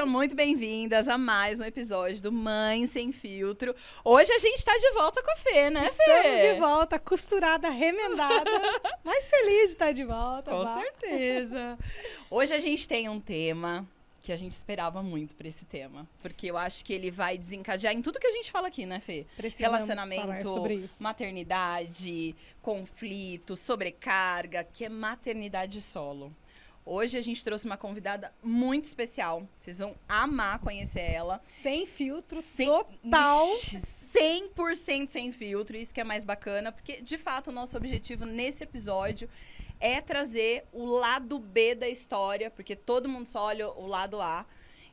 Sejam muito bem-vindas a mais um episódio do Mãe Sem Filtro. Hoje a gente tá de volta com a Fê, né, Fê? Estamos de volta, costurada, remendada, mas feliz de estar de volta. Com certeza. Hoje a gente tem um tema que a gente esperava muito pra esse tema, porque eu acho que ele vai desencadear em tudo que a gente fala aqui, né, Fê? Precisamos falar Relacionamento, sobre isso. maternidade, conflito, sobrecarga, que é maternidade solo. Hoje a gente trouxe uma convidada muito especial. Vocês vão amar conhecer ela. Sem filtro, Sem- total. 100% sem filtro. Isso que é mais bacana, porque, de fato, o nosso objetivo nesse episódio é trazer o lado B da história, porque todo mundo só olha o lado A,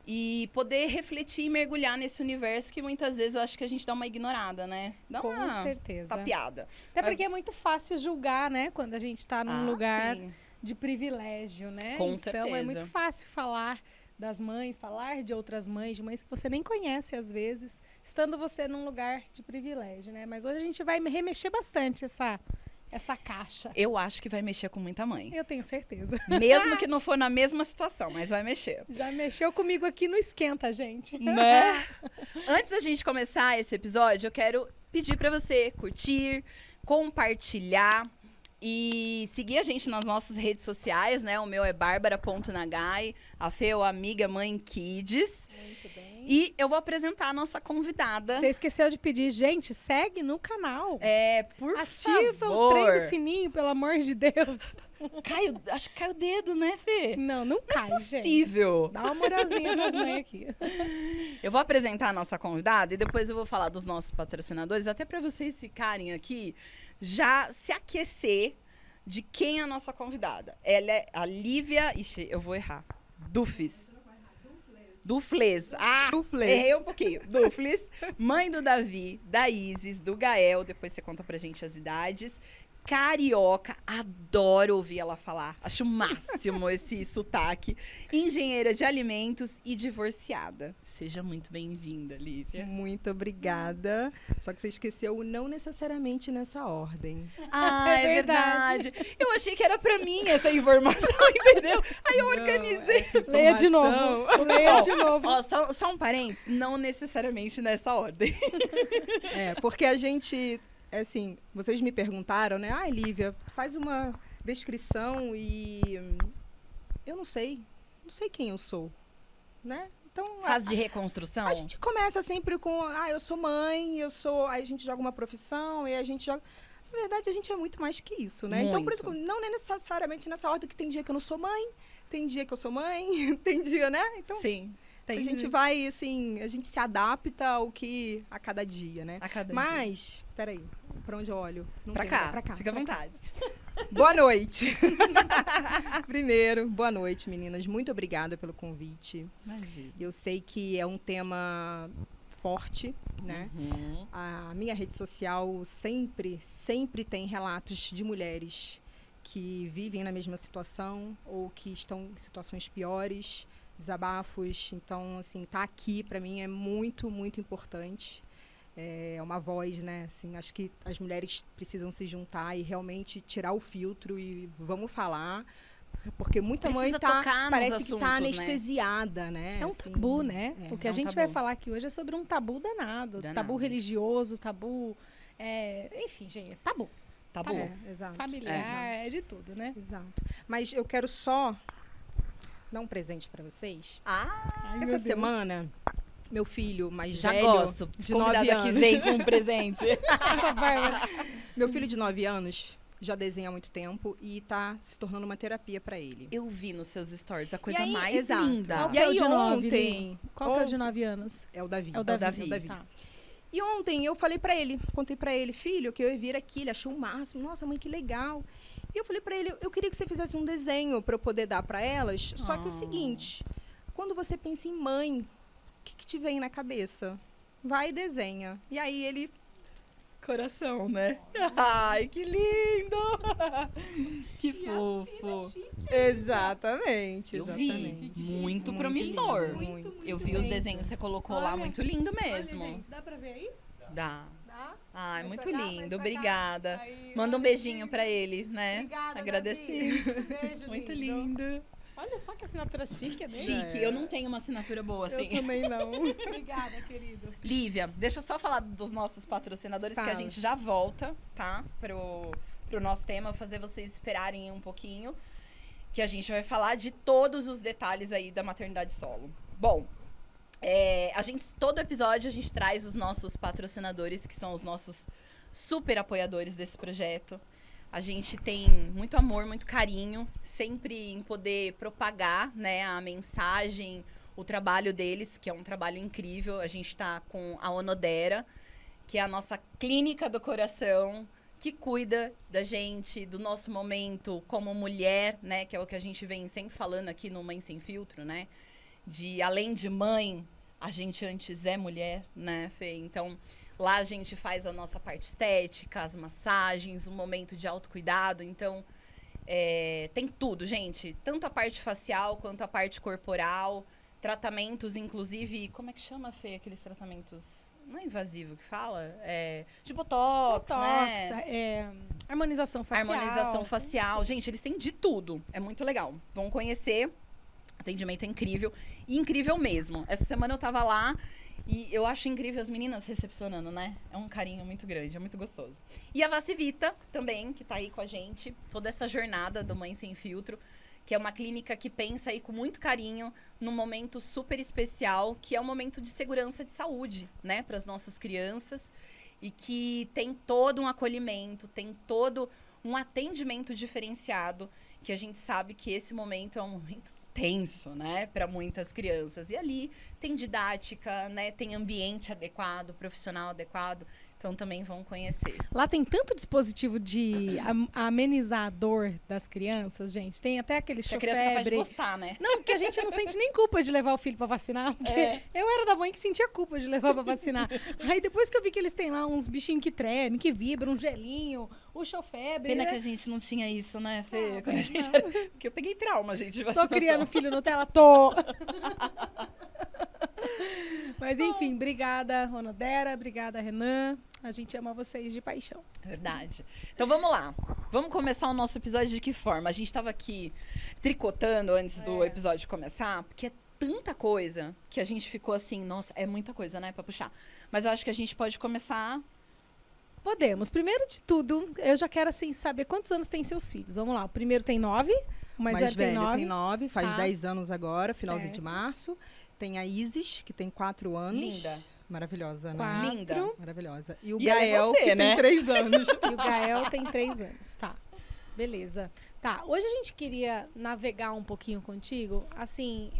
e poder refletir e mergulhar nesse universo que muitas vezes eu acho que a gente dá uma ignorada, né? Dá Com uma certeza. tapeada. Até porque é muito fácil julgar, né? Quando a gente está num lugar Sim. de privilégio, né? Com então certeza. é muito fácil falar das mães, falar de outras mães, de mães que você nem conhece às vezes, estando você num lugar de privilégio, né? Mas hoje a gente vai remexer bastante essa caixa. Eu acho que vai mexer com muita mãe. Eu tenho certeza. Mesmo que não for na mesma situação, mas vai mexer. Já mexeu comigo aqui no Esquenta, gente. Né? Antes da gente começar esse episódio, eu quero pedir pra você curtir, compartilhar e seguir a gente nas nossas redes sociais, né? O meu é barbara.nagai, a Fê é o Amiga Mãe Kids. Muito bem. E eu vou apresentar a nossa convidada. Você esqueceu de pedir, gente, segue no canal. Por Ativa favor. o trem do sininho, pelo amor de Deus. Acho que cai o dedo, né, Fê? Não cai, gente. Possível. Dá uma moralzinha pras mães aqui. Eu vou apresentar a nossa convidada e depois eu vou falar dos nossos patrocinadores, até para vocês ficarem aqui, já se aquecer de quem é a nossa convidada. Ela é a Lívia... Ixi, eu vou errar. Dufles. Dufles. Errei um pouquinho. Dufles, mãe do Davi, da Isis, do Gael. Depois você conta pra gente as idades. Carioca, adoro ouvir ela falar. Acho o máximo esse sotaque. Engenheira de alimentos e divorciada. Seja muito bem-vinda, Lívia. Muito obrigada. Só que você esqueceu o não necessariamente nessa ordem. Ah, é É verdade. verdade. Eu achei que era pra mim essa informação, entendeu? Aí eu organizei. Leia de novo. Leia de novo. Ó, só um parênteses, não necessariamente nessa ordem. Porque a gente, assim, vocês me perguntaram, né? Ah, Lívia, faz uma descrição e eu não sei quem eu sou, né? Então, Fase de reconstrução? a gente começa sempre com, eu sou mãe, aí a gente joga uma profissão, e a gente joga... Na verdade, a gente é muito mais que isso, né? Então, por isso, Muito. não é necessariamente nessa ordem que tem dia que eu não sou mãe, tem dia que eu sou mãe, tem dia, né? Então, Sim. a gente vai, assim, a gente se adapta ao que a cada dia, né? A cada dia. Mas, peraí, pra onde eu olho? Não Pra tem cá, lugar, pra cá. fica à pra cá. vontade. Boa noite. Primeiro, boa noite, meninas. Muito obrigada pelo convite. Imagina. Eu sei que é um tema forte, né? A minha rede social sempre tem relatos de mulheres que vivem na mesma situação ou que estão em situações piores, desabafos. Então, assim, tá aqui para mim é muito, muito importante. É uma voz, né? Assim, acho que as mulheres precisam se juntar e realmente tirar o filtro e vamos falar. Porque muita Precisa mãe tocar nos parece que assuntos, tá né? anestesiada, né? É um Assim, tabu, né? O que é a um gente tabu. vai falar aqui hoje é sobre um tabu danado. Danado. Tabu religioso, tabu... enfim, gente, tabu. Tá bom. Exato. Familiar, é de tudo, né? Exato. Mas eu quero só dar um presente para vocês. Ai, meu Essa Deus. semana, meu filho mais Já velho, gosto. de Convidada 9 que anos. vem com um presente. Essa Bárbara. Meu filho de 9 anos já desenha há muito tempo e tá se tornando uma terapia para ele. Eu vi nos seus stories a coisa E aí, mais exato. linda. Qual E que é o aí de 9, ontem... Qual que é o de 9 anos? É o Davi. É o Davi. Tá. E ontem eu falei pra ele, contei pra ele, filho, que eu ia vir aqui, ele achou o máximo. Nossa, mãe, que legal. E eu falei pra ele, eu queria que você fizesse um desenho pra eu poder dar pra elas. Só que o seguinte, quando você pensa em mãe, o que te vem na cabeça? Vai e desenha. E aí ele... Coração, né? Ai, que lindo! Que fofo. Exatamente, Eu vi. exatamente. Muito promissor. lindo, muito Eu vi os desenhos que você colocou lá, Olha. muito lindo mesmo. Olha, gente, dá pra ver aí? Dá. Dá? Ai, Mais muito pra cá, mais lindo. pra cá. Obrigada. Aí, Manda um olha beijinho que pra ele, né? Obrigada, Agradeci. Davi. Beijo, Muito lindo. lindo. Olha só que assinatura chique, né? Chique, eu não tenho uma assinatura boa, assim. Eu também não. Obrigada, querida. Lívia, deixa eu só falar dos nossos patrocinadores, que a Fala. gente já volta, tá? Pro nosso tema, fazer vocês esperarem um pouquinho, que a gente vai falar de todos os detalhes aí da maternidade solo. Bom, todo episódio a gente traz os nossos patrocinadores, que são os nossos super apoiadores desse projeto. A gente tem muito amor, muito carinho, sempre em poder propagar, né, a mensagem, o trabalho deles, que é um trabalho incrível. A gente está com a Onodera, que é a nossa clínica do coração, que cuida da gente, do nosso momento como mulher, né, que é o que a gente vem sempre falando aqui no Mãe Sem Filtro, né, de além de mãe, a gente antes é mulher, né, Fê? Então, lá a gente faz a nossa parte estética, as massagens, um momento de autocuidado. Então, tem tudo, gente. Tanto a parte facial quanto a parte corporal. Tratamentos, inclusive... Como é que chama, Fê, aqueles tratamentos... Não é invasivo que fala? De botox, né? Harmonização facial. Harmonização facial. Gente, eles têm de tudo. É muito legal. Vão conhecer. Atendimento é incrível. E incrível mesmo. Essa semana eu tava lá... E eu acho incrível as meninas recepcionando, né? É um carinho muito grande, é muito gostoso. E a Vacivita também, que tá aí com a gente. Toda essa jornada do Mãe Sem Filtro, que é uma clínica que pensa aí com muito carinho num momento super especial, que é um momento de segurança de saúde, né? Para as nossas crianças. E que tem todo um acolhimento, tem todo um atendimento diferenciado, que a gente sabe que esse momento é um momento tenso, né, para muitas crianças. E ali tem didática, né, tem ambiente adequado, profissional adequado. Então também vão conhecer. Lá tem tanto dispositivo de amenizar a dor das crianças, gente. Tem até aquele Que a criança é capaz de gostar, né? Não, porque a gente não sente nem culpa de levar o filho pra vacinar. Porque eu era da mãe que sentia culpa de levar pra vacinar. Aí depois que eu vi que eles têm lá uns bichinhos que tremem, que vibram, um gelinho, o chofebre. Pena que a gente não tinha isso, né, Fê? Quando a gente era... Porque eu peguei trauma, gente, de vacinação. Tô criando filho Nutella? Tô! Mas enfim, obrigada, Onodera. Obrigada, Renan. A gente ama vocês de paixão. Verdade. Então vamos lá. Vamos começar o nosso episódio de que forma? A gente estava aqui tricotando antes do episódio começar, porque é tanta coisa que a gente ficou assim, nossa, é muita coisa, né, pra puxar. Mas eu acho que a gente pode começar... Podemos. Primeiro de tudo, eu já quero assim saber quantos anos tem seus filhos. Vamos lá. O primeiro tem 9, o mais velho tem 9. Faz Tá. 10 anos agora, finalzinho Certo. de março. Tem a Isis, que tem 4 anos. Linda. Maravilhosa, né? 4. Linda. Maravilhosa. E o E ela é Gael, você, que né? tem 3 anos. E o Gael tem 3 anos. Tá. Beleza. Tá. Hoje a gente queria navegar um pouquinho contigo, assim,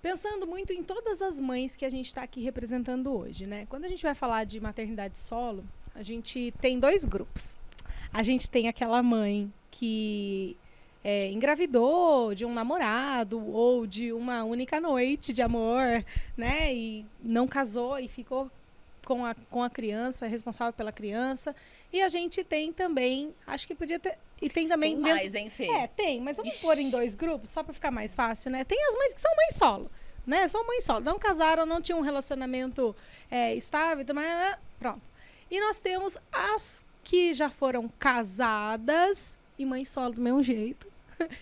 pensando muito em todas as mães que a gente está aqui representando hoje, né? Quando a gente vai falar de maternidade solo, a gente tem 2 grupos. A gente tem aquela mãe que engravidou de um namorado ou de uma única noite de amor, né? E não casou e ficou com a criança, responsável pela criança. E a gente tem também, acho que podia ter... E tem também... Tem mais, hein, Fê? Tem, mas vamos Ixi. pôr em 2 grupos, só para ficar mais fácil, né? Tem as mães que são mães solo, né? São mães solo. Não casaram, não tinham um relacionamento estável, mas pronto. E nós temos as que já foram casadas e mães solo do mesmo jeito.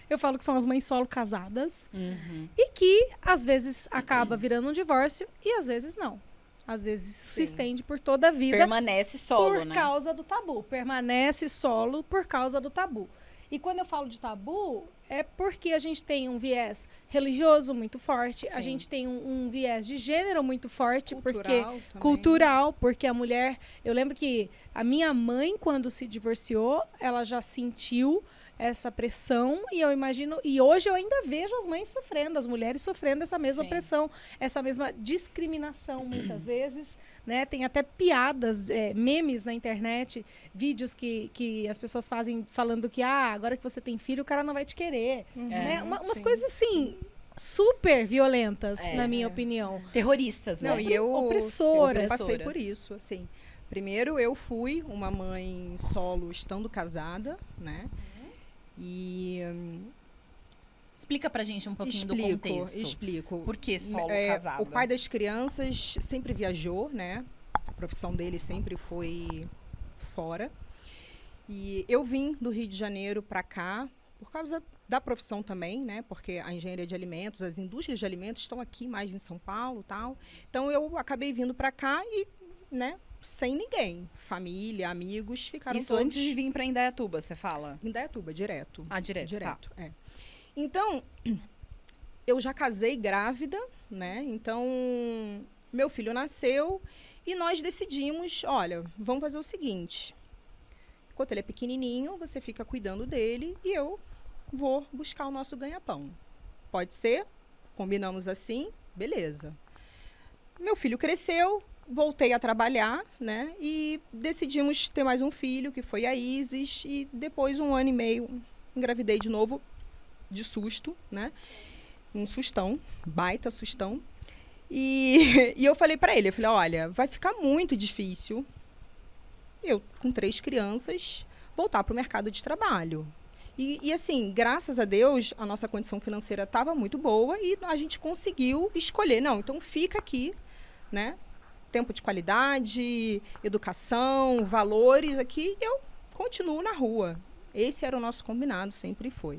Eu falo que são as mães solo casadas. Uhum. E que, às vezes, acaba virando um divórcio e, às vezes, não. Às vezes, isso se Sim. estende por toda a vida Permanece solo, por né? causa do tabu. Permanece solo por causa do tabu. E quando eu falo de tabu, é porque a gente tem um viés religioso muito forte, a Sim. gente tem um viés de gênero muito forte, porque Também. cultural, porque a mulher... Eu lembro que a minha mãe, quando se divorciou, ela já sentiu essa pressão e eu imagino... E hoje eu ainda vejo as mães sofrendo, as mulheres sofrendo essa mesma Sim. pressão, essa mesma discriminação, muitas vezes, né? Tem até piadas, memes na internet, vídeos que as pessoas fazem falando que, agora que você tem filho, o cara não vai te querer. Né? Umas sim. coisas assim... super violentas, na minha opinião. Terroristas, né? Não, e eu Opressoras. passei por isso, assim. Primeiro, eu fui uma mãe solo estando casada, né? E Explica pra gente um pouquinho do contexto. explico. Por que solo casada? O pai das crianças sempre viajou, né? A profissão dele sempre foi fora. E eu vim do Rio de Janeiro para cá por causa da profissão também, né? Porque a engenharia de alimentos, as indústrias de alimentos estão aqui mais em São Paulo, tal. Então eu acabei vindo para cá e, né, sem ninguém, família, amigos, ficaram Isso todos antes de vir pra Indaiatuba, você fala? em Indaiatuba, direto. Ah, direto. Direto, é. Então, eu já casei grávida, né? Então, meu filho nasceu e nós decidimos, olha, vamos fazer o seguinte. Enquanto ele é pequenininho, você fica cuidando dele e eu vou buscar o nosso ganha-pão. Pode ser? Combinamos assim? Beleza. Meu filho cresceu, voltei a trabalhar, né? E decidimos ter mais um filho, que foi a Isis. E depois, 1 ano e meio, engravidei de novo, de susto, né? Um sustão, baita sustão. E eu falei pra ele, eu falei, olha, vai ficar muito difícil eu, com 3 crianças, voltar pro mercado de trabalho. E assim, graças a Deus, a nossa condição financeira estava muito boa e a gente conseguiu escolher. Não, então fica aqui, né? Tempo de qualidade, educação, valores aqui, e eu continuo na rua. Esse era o nosso combinado, sempre foi.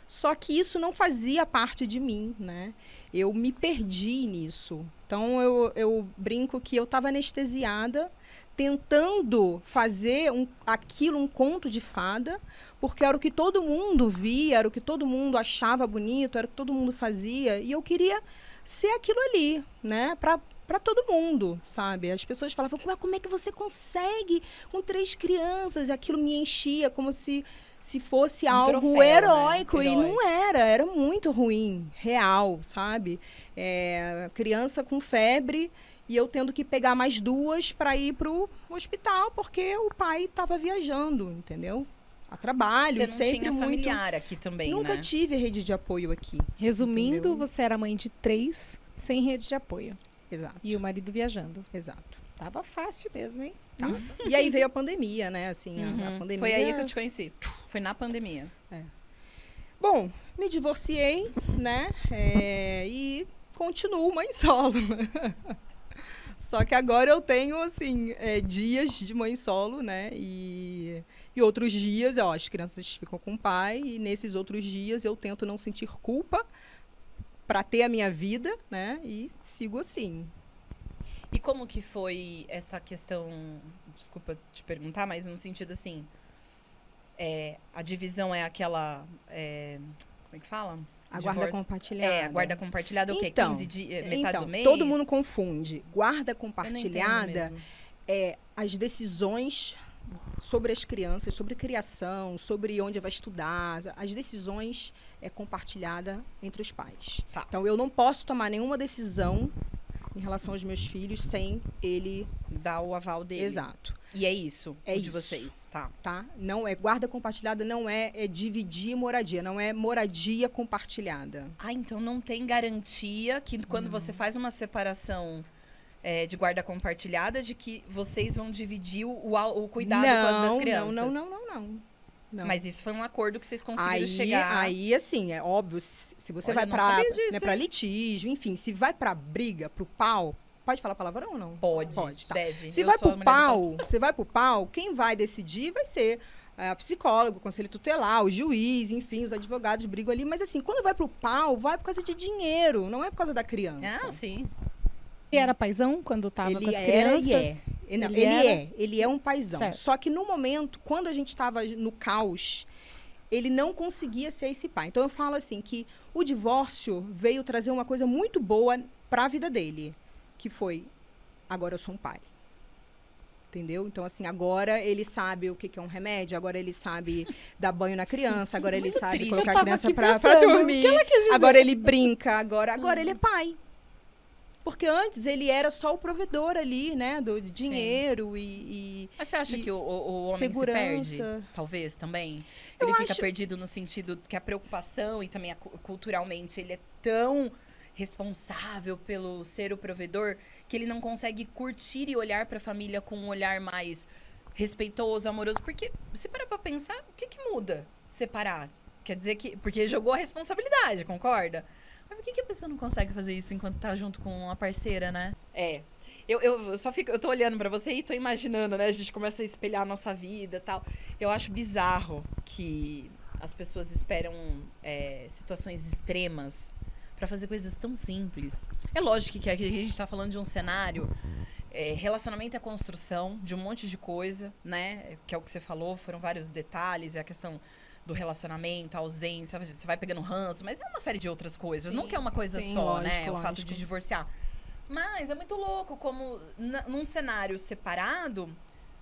Só que isso não fazia parte de mim, né? Eu me perdi nisso. Então, eu brinco que eu estava anestesiada, tentando fazer aquilo um conto de fada, porque era o que todo mundo via, era o que todo mundo achava bonito, era o que todo mundo fazia, e eu queria ser aquilo ali, né? Para todo mundo, sabe? As pessoas falavam, mas como é que você consegue com 3 crianças? E aquilo me enchia como se fosse algo troféu, heróico, né? e não era muito ruim, real, sabe? Criança com febre e eu tendo que pegar mais 2 para ir pro hospital, porque o pai estava viajando, entendeu? A trabalho, Você não sempre tinha muito. familiar aqui também, Nunca né? tive rede de apoio aqui. Resumindo, Entendeu? você era mãe de 3, sem rede de apoio. Exato, E o marido viajando. exato. Tava fácil mesmo, hein? Tá. E aí veio a pandemia, né? Assim, a Uhum. pandemia. Foi aí que eu te conheci. Foi na pandemia. Bom, me divorciei, né? E continuo mãe solo. Só que agora eu tenho, assim, dias de mãe solo, né? E outros dias, ó, as crianças ficam com o pai. E nesses outros dias eu tento não sentir culpa para ter a minha vida, né? E sigo assim. E como que foi essa questão, desculpa te perguntar, mas no sentido assim, a divisão é aquela, como é que fala? A guarda Divórcio. compartilhada. A guarda compartilhada é o quê? Então, 15 dias, metade Então, do mês? todo mundo confunde. Guarda Eu não entendo compartilhada mesmo. é as decisões sobre as crianças, sobre criação, sobre onde vai estudar. As decisões é compartilhada entre os pais. Tá. Então, eu não posso tomar nenhuma decisão em relação aos meus filhos sem ele... Dá o aval dele. Exato. E é isso, É o de isso. vocês, tá? Tá? Não é guarda compartilhada, não é dividir moradia, não é moradia compartilhada. Ah, então não tem garantia que quando você faz uma separação de guarda compartilhada, de que vocês vão dividir o cuidado das crianças. Não. Mas isso foi um acordo que vocês conseguiram chegar. Aí, assim, é óbvio, se você Olha, vai eu não pra, sabia disso, né, pra hein? litígio, enfim, se vai pra briga, pro pau, pode falar palavrão ou não? Pode, tá. deve. Se Eu vai sou a pro mulher do pau, você vai pro pau, quem vai decidir vai ser a psicóloga, o conselho tutelar, o juiz, enfim, os advogados brigam ali. Mas assim, quando vai pro pau, vai por causa de dinheiro, não é por causa da criança. Ah, sim. Ele era paizão quando tava com as era e crianças? Ele é um paizão. Certo. Só que no momento, quando a gente estava no caos, ele não conseguia ser esse pai. Então eu falo assim que o divórcio veio trazer uma coisa muito boa para a vida dele, que foi agora eu sou um pai. Entendeu? Então, assim, agora ele sabe o que é um remédio, agora ele sabe dar banho na criança, agora ele sabe triste. colocar Eu a tava criança aqui pra pensando, dormir. o que ela quis dizer? Agora ele brinca, agora ele é pai. Porque antes ele era só o provedor ali, né? Do dinheiro e Mas você acha E que o homem segurança. se perde? Talvez, também? Eu Ele fica acho- perdido no sentido que a preocupação e também culturalmente ele é tão responsável pelo ser o provedor que ele não consegue curtir e olhar para a família com um olhar mais respeitoso, amoroso. Porque, se parar pra pensar, o que muda separar? Quer dizer que... Porque jogou a responsabilidade, concorda? Mas por que a pessoa não consegue fazer isso enquanto tá junto com a parceira, né? Eu só fico... Eu tô olhando pra você e tô imaginando, né? A gente começa a espelhar a nossa vida e tal. Eu acho bizarro que as pessoas esperam situações extremas pra fazer coisas tão simples. É lógico que aqui a gente tá falando de um cenário... relacionamento é construção de um monte de coisa, né? Que é o que você falou, foram vários detalhes, é a questão do relacionamento, a ausência, você vai pegando ranço, mas é uma série de outras coisas. Sim, não que é uma coisa sim, só, lógico, né? O fato lógico. de divorciar. Mas é muito louco como num cenário separado,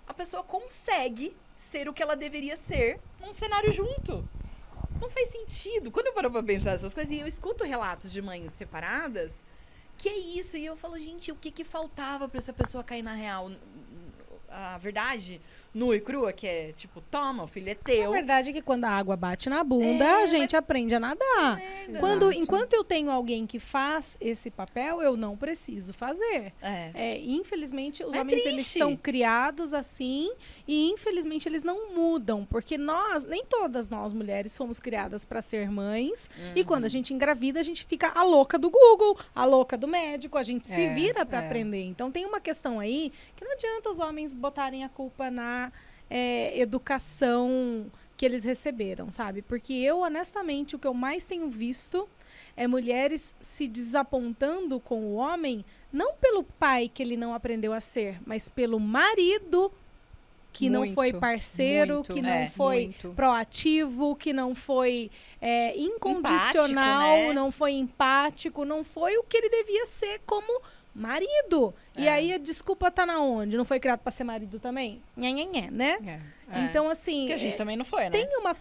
a pessoa consegue ser o que ela deveria ser num cenário junto. Não faz sentido. Quando eu paro pra pensar essas coisas, e eu escuto relatos de mães separadas, que é isso, e eu falo, gente, o que faltava pra essa pessoa cair na real? A verdade, nua e crua, que é tipo, toma, o filho é A teu. verdade é que quando a água bate na bunda, a gente aprende a nadar. Exato. Enquanto eu tenho alguém que faz esse papel, eu não preciso fazer. Infelizmente, os É homens eles triste. são criados assim e infelizmente eles não mudam, porque nem todas nós mulheres fomos criadas para ser mães. E quando a gente engravida, a gente fica a louca do Google, a louca do médico, a gente se vira para aprender. Então tem uma questão aí que não adianta os homens botarem a culpa na educação que eles receberam, sabe? Porque eu, honestamente, o que eu mais tenho visto é mulheres se desapontando com o homem, não pelo pai que ele não aprendeu a ser, mas pelo marido que não foi parceiro, muito, que não foi muito. proativo, que não foi incondicional, Empático, né? não foi empático, não foi o que ele devia ser como marido. E aí a desculpa tá na onde? Não foi criado pra ser marido também? Nhe, né? Então, assim... Que a gente também não foi, né? Tem uma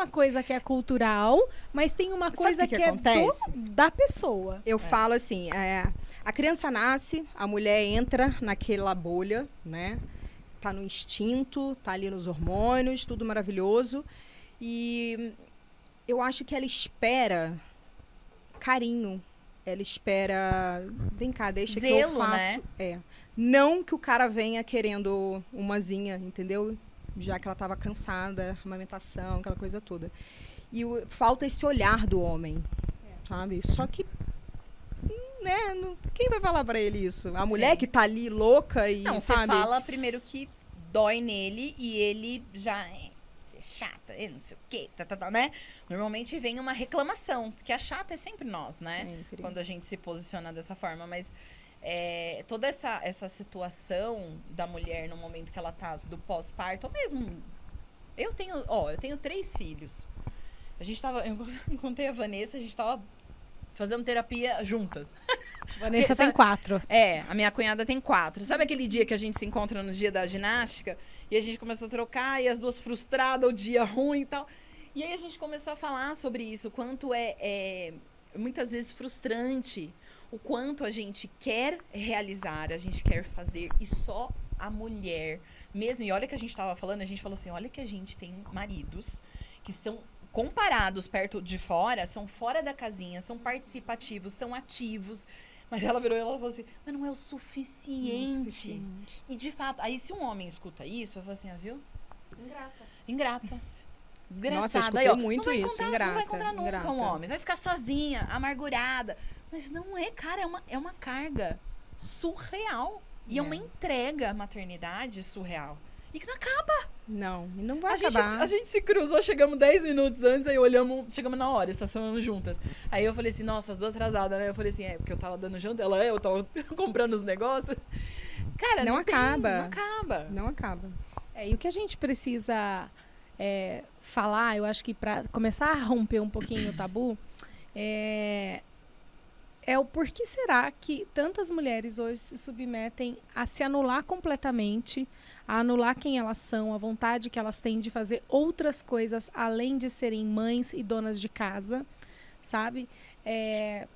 coisa que é cultural, mas tem uma coisa que que é acontece? da pessoa. Eu falo assim, a criança nasce, a mulher entra naquela bolha, né? Tá no instinto, tá ali nos hormônios, tudo maravilhoso. E eu acho que ela espera carinho. Ela espera, vem cá, deixa Zelo, que eu faço. né? Não que o cara venha querendo umazinha, entendeu? Já que ela estava cansada, amamentação, aquela coisa toda. E falta esse olhar do homem, sabe? Só que, né, quem vai falar pra ele isso? A mulher que tá ali louca e, Não, você sabe? fala primeiro que dói nele e ele já... Você é chata, não sei o quê, né? Normalmente vem uma reclamação, porque a chata é sempre nós, né? Sempre. Quando a gente se posiciona dessa forma, mas toda essa situação da mulher no momento que ela tá do pós-parto, ou mesmo... Eu tenho 3 filhos. Eu contei a Vanessa, a gente tava fazendo terapia juntas. Vanessa tem 4. A minha cunhada tem 4. Sabe aquele dia que a gente se encontra no dia da ginástica? E a gente começou a trocar, e as duas frustradas, o dia ruim e tal. E aí a gente começou a falar sobre isso, o quanto é muitas vezes frustrante, o quanto a gente quer realizar, a gente quer fazer, e só a mulher mesmo. E olha que a gente tava falando, a gente falou assim, olha que a gente tem maridos que são comparados perto de fora, são fora da casinha, são participativos, são ativos. Mas ela virou e ela falou assim, mas não é o suficiente. E de fato, aí se um homem escuta isso, eu falo assim, viu? Ingrata. Desgraçada. Nossa, eu escutei aí, ó, muito não vai isso, encontrar, ingrata, não vai encontrar nunca ingrata. um homem. Vai ficar sozinha, amargurada. Mas não é, cara, é uma carga surreal. E é uma entrega à maternidade surreal. E que não acaba. Não vai A acabar. gente se cruzou, chegamos 10 minutos antes, aí olhamos, chegamos na hora, estacionando juntas. Aí eu falei assim, nossa, as duas atrasadas, né? Eu falei assim, porque eu tava dando janta, eu tava comprando os negócios. Cara, Não acaba. Não acaba. Não acaba. E o que a gente precisa falar, eu acho que para começar a romper um pouquinho o tabu, é o porquê será que tantas mulheres hoje se submetem a se anular completamente, a anular quem elas são, a vontade que elas têm de fazer outras coisas além de serem mães e donas de casa, sabe?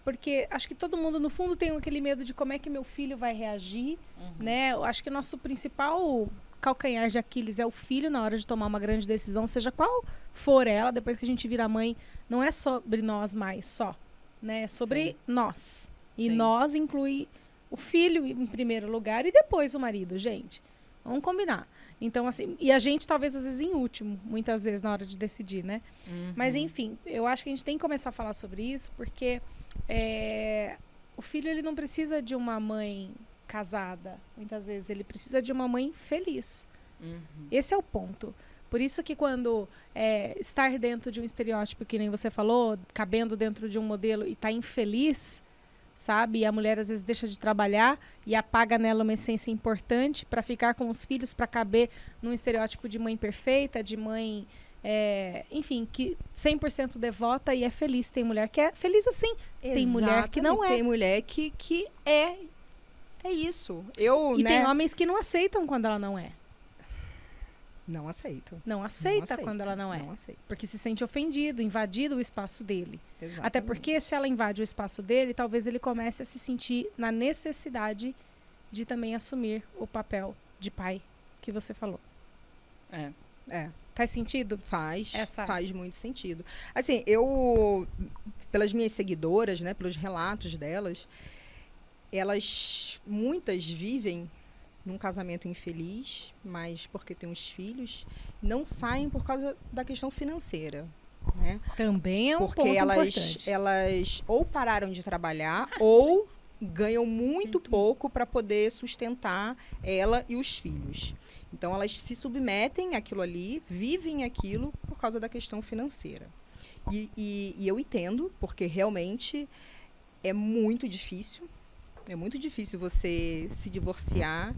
Porque acho que todo mundo, no fundo, tem aquele medo de como é que meu filho vai reagir, né? Eu acho que o nosso principal calcanhar de Aquiles é o filho na hora de tomar uma grande decisão, seja qual for ela, depois que a gente vira mãe, não é sobre nós mais só. Né, sobre nós. E nós inclui o filho em primeiro lugar e depois o marido, gente. Vamos combinar. Então, assim, e a gente talvez às vezes em último, muitas vezes na hora de decidir, né? Mas, enfim, eu acho que a gente tem que começar a falar sobre isso, porque o filho, ele não precisa de uma mãe casada, muitas vezes. Ele precisa de uma mãe feliz. Esse é o ponto. Por isso que quando estar dentro de um estereótipo, que nem você falou, cabendo dentro de um modelo e tá infeliz, sabe? E a mulher às vezes deixa de trabalhar e apaga nela uma essência importante para ficar com os filhos, para caber num estereótipo de mãe perfeita, de mãe, enfim, que 100% devota e é feliz. Tem mulher que é feliz assim, tem mulher que não é. Tem mulher que é isso. E tem homens que não aceitam quando ela não é. Não aceito. Não aceita quando ela não é. Não aceito. Porque se sente ofendido, invadido o espaço dele. Exatamente. Até porque se ela invade o espaço dele, talvez ele comece a se sentir na necessidade de também assumir o papel de pai que você falou. Faz sentido? Faz muito sentido. Assim, pelas minhas seguidoras, né, pelos relatos delas, muitas vivem num casamento infeliz, mas porque tem os filhos, não saem por causa da questão financeira, né? Também é um porque ponto importante. elas ou pararam de trabalhar ou ganham muito pouco para poder sustentar ela e os filhos. Então elas se submetem àquilo ali, vivem aquilo por causa da questão financeira. E eu entendo, porque realmente é muito difícil. É muito difícil você se divorciar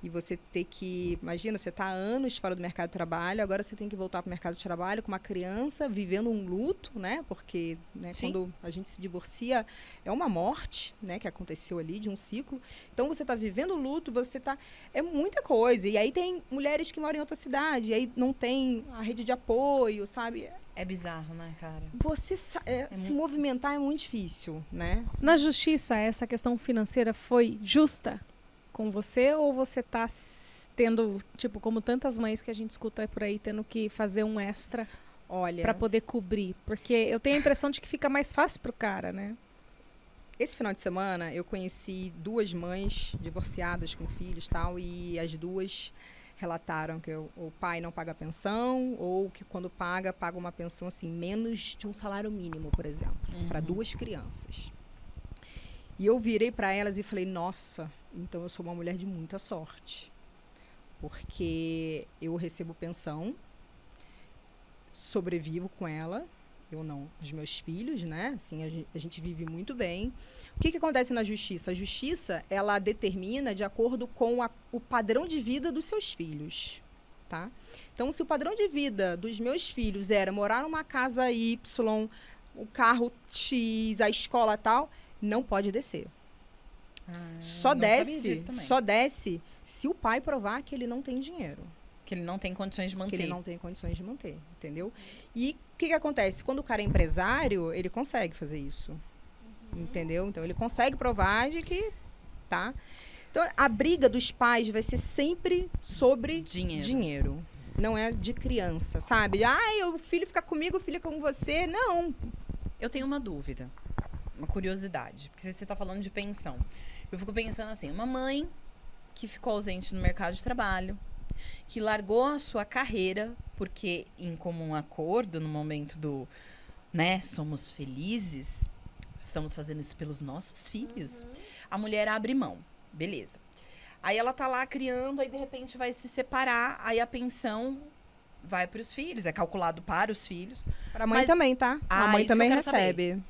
e você ter que... Imagina, você está há anos fora do mercado de trabalho, agora você tem que voltar para o mercado de trabalho com uma criança vivendo um luto, né? Porque quando a gente se divorcia, é uma morte, né? Que aconteceu ali, de um ciclo. Então, você está vivendo luto, você está... É muita coisa. E aí tem mulheres que moram em outra cidade, e aí não tem a rede de apoio, sabe? É bizarro, né, cara? Você se movimentar é muito difícil, né? Na justiça, essa questão financeira foi justa com você? Ou você está tendo, tipo, como tantas mães que a gente escuta por aí, tendo que fazer um extra para poder cobrir? Porque eu tenho a impressão de que fica mais fácil pro cara, né? Esse final de semana, eu conheci 2 mães divorciadas com filhos e tal, e as duas relataram que o pai não paga pensão, ou que quando paga uma pensão assim, menos de um salário mínimo, por exemplo, para 2 crianças. E eu virei para elas e falei, nossa, então eu sou uma mulher de muita sorte, porque eu recebo pensão, sobrevivo com ela, eu não, os meus filhos, né? Assim, a gente vive muito bem. O que acontece na justiça? A justiça, ela determina de acordo com o padrão de vida dos seus filhos, tá? Então, se o padrão de vida dos meus filhos era morar numa casa Y, o carro X, a escola tal, não pode descer. Só desce se o pai provar que ele não tem dinheiro. Que ele não tem condições de manter. Que ele não tem condições de manter, entendeu? E o que acontece? Quando o cara é empresário, ele consegue fazer isso. Entendeu? Então, ele consegue provar de que... Tá? Então, a briga dos pais vai ser sempre sobre dinheiro. Não é de criança, sabe? O filho fica comigo, o filho fica com você. Não. Eu tenho uma dúvida. Uma curiosidade. Porque você está falando de pensão. Eu fico pensando assim, uma mãe que ficou ausente no mercado de trabalho, que largou a sua carreira, porque em comum acordo, no momento do, né, somos felizes, estamos fazendo isso pelos nossos filhos, a mulher abre mão, beleza. Aí ela tá lá criando, aí de repente vai se separar, aí a pensão vai para os filhos, é calculado para os filhos. Para a mãe também, tá? A mãe também recebe.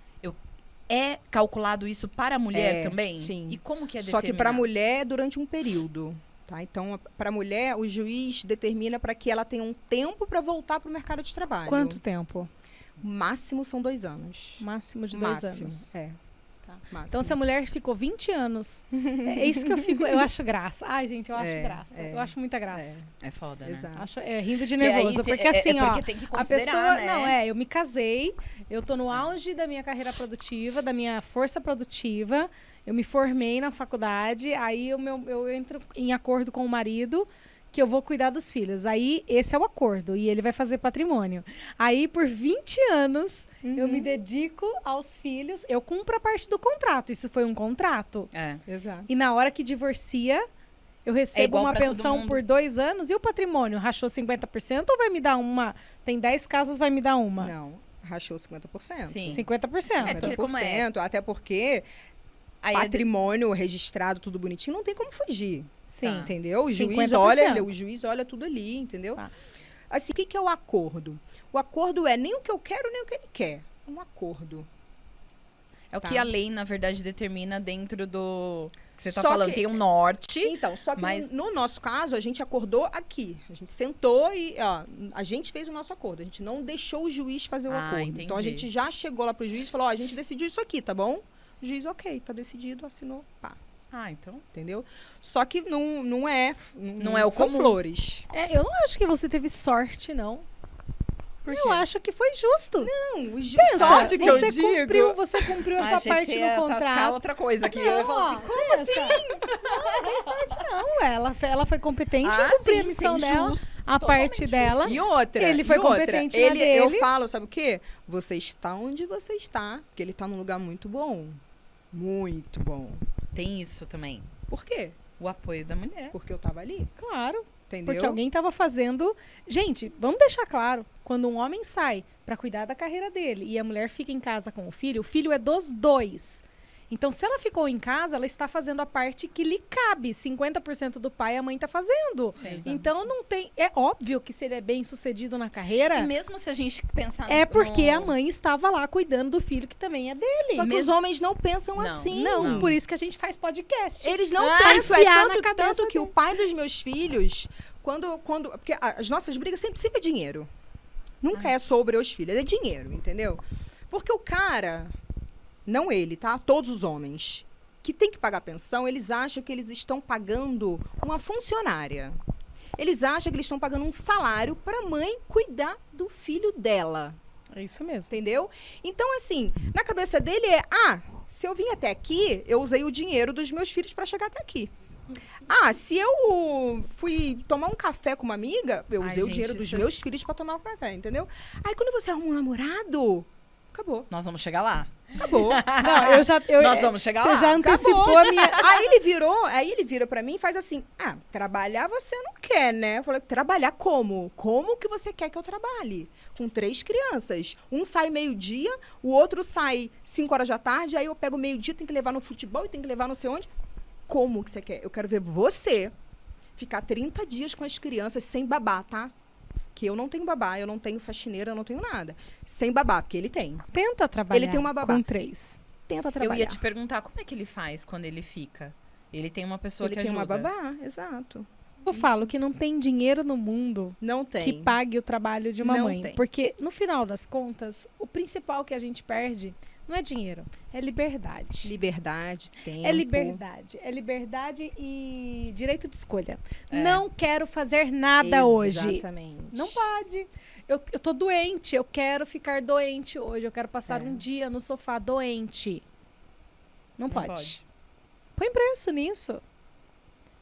É calculado isso para a mulher também? Sim. E como que é determinado? Só que para a mulher, durante um período. Tá? Então, para a mulher, o juiz determina para que ela tenha um tempo para voltar para o mercado de trabalho. Quanto tempo? Máximo são 2 anos. Máximo de 2 anos. Tá. Então, se a mulher ficou 20 anos, é isso que eu acho graça. Ai, gente, eu acho graça. Eu acho muita graça. É foda, né? Acho, rindo de nervoso. Porque assim, porque tem que considerar, a pessoa... né? Eu me casei, eu tô no auge da minha carreira produtiva, da minha força produtiva, eu me formei na faculdade, aí eu entro em acordo com o marido que eu vou cuidar dos filhos. Aí, esse é o acordo. E ele vai fazer patrimônio. Aí, por 20 anos, eu me dedico aos filhos. Eu cumpro a parte do contrato. Isso foi um contrato. Exato. E na hora que divorcia, eu recebo uma pensão por 2 anos. E o patrimônio? Rachou 50% ou vai me dar uma? Tem 10 casas, vai me dar uma? Não, rachou 50%. Sim. 50%. 50%. Até porque... Aí patrimônio registrado, tudo bonitinho, não tem como fugir. Sim. Entendeu? O juiz olha tudo ali, entendeu? Tá. Assim, o que é o acordo? O acordo é nem o que eu quero, nem o que ele quer. É um acordo. É o Tá. que a lei, na verdade, determina dentro do... Que você tá Só falando, que- tem um norte. Então, só que Mas- no nosso caso, a gente acordou aqui. A gente sentou e, ó, a gente fez o nosso acordo. A gente não deixou o juiz fazer o acordo. Entendi. Então, a gente já chegou lá pro juiz e falou, ó, a gente decidiu isso aqui, tá bom? O juiz, ok, tá decidido, assinou, pá. Então... Entendeu? Só que não é é o são comum. flores. Eu não acho que você teve sorte, não. Eu acho que foi justo. Não, Pensa, sorte que eu você digo. Você cumpriu a Ah, sua achei que parte você no ia tascar contrato. outra coisa aqui. Não, Eu ia falar assim, como assim? Não tem sorte, não. Ela foi competente em Ah, cumprir a sim, missão sim, dela, justo. a parte Totalmente dela. E outra, Ele foi e outra, competente na Eu dele. falo, sabe o quê? Você está onde você está, porque ele está num lugar muito bom. Muito bom. Tem isso também. Por quê? O apoio da mulher. Porque eu tava ali, Claro. entendeu? Porque alguém estava fazendo. Gente, vamos deixar claro: quando um homem sai para cuidar da carreira dele e a mulher fica em casa com o filho é dos dois. Então, se ela ficou em casa, ela está fazendo a parte que lhe cabe. 50% do pai a mãe está fazendo. Sim. Então, não tem. É óbvio que se ele é bem sucedido na carreira, E mesmo se a gente pensar é porque no... a mãe estava lá cuidando do filho que também é dele. Só que os homens não pensam Não, assim. Não, por isso que a gente faz podcast. Eles não Ah, pensam. enfiar na É cabeça tanto que dele. o pai dos meus filhos, porque as nossas brigas sempre é dinheiro. Nunca é sobre os filhos, é dinheiro, entendeu? Porque o cara, não ele, tá? Todos os homens que tem que pagar pensão, eles acham que eles estão pagando uma funcionária. Eles acham que eles estão pagando um salário para a mãe cuidar do filho dela. É isso mesmo. Entendeu? Então, assim, na cabeça dele se eu vim até aqui, eu usei o dinheiro dos meus filhos para chegar até aqui. Se eu fui tomar um café com uma amiga, eu usei o gente, dinheiro dos isso é meus filhos para tomar um café, entendeu? Aí, quando você arruma um namorado, acabou. Nós vamos chegar lá. Acabou. Não, Nós vamos chegar lá. Você já antecipou Acabou. a minha. Aí ele vira pra mim e faz assim, trabalhar você não quer, né? Eu falei, trabalhar como? Como que você quer que eu trabalhe? Com 3 crianças. Um sai meio-dia, o outro sai 5 horas da tarde, aí eu pego meio-dia, tem que levar no futebol e tem que levar não sei onde. Como que você quer? Eu quero ver você ficar 30 dias com as crianças sem babá, tá? Que eu não tenho babá, eu não tenho faxineira, eu não tenho nada. Sem babá, porque ele tem. Tenta trabalhar Ele tem uma babá. com 3. Tenta trabalhar. Eu ia te perguntar, como é que ele faz quando ele fica? Ele tem uma pessoa Ele que tem ajuda. uma babá, exato. Eu falo que não tem dinheiro no mundo Não tem. que pague o trabalho de uma Não mãe. tem. Porque, no final das contas, o principal que a gente perde não é dinheiro, é liberdade. Liberdade, tempo. É liberdade. É liberdade e direito de escolha. É. Não quero fazer nada hoje. Exatamente. Não pode. Eu tô doente, eu quero ficar doente hoje. Eu quero passar É. um dia no sofá doente. Não pode. pode. Põe preço nisso.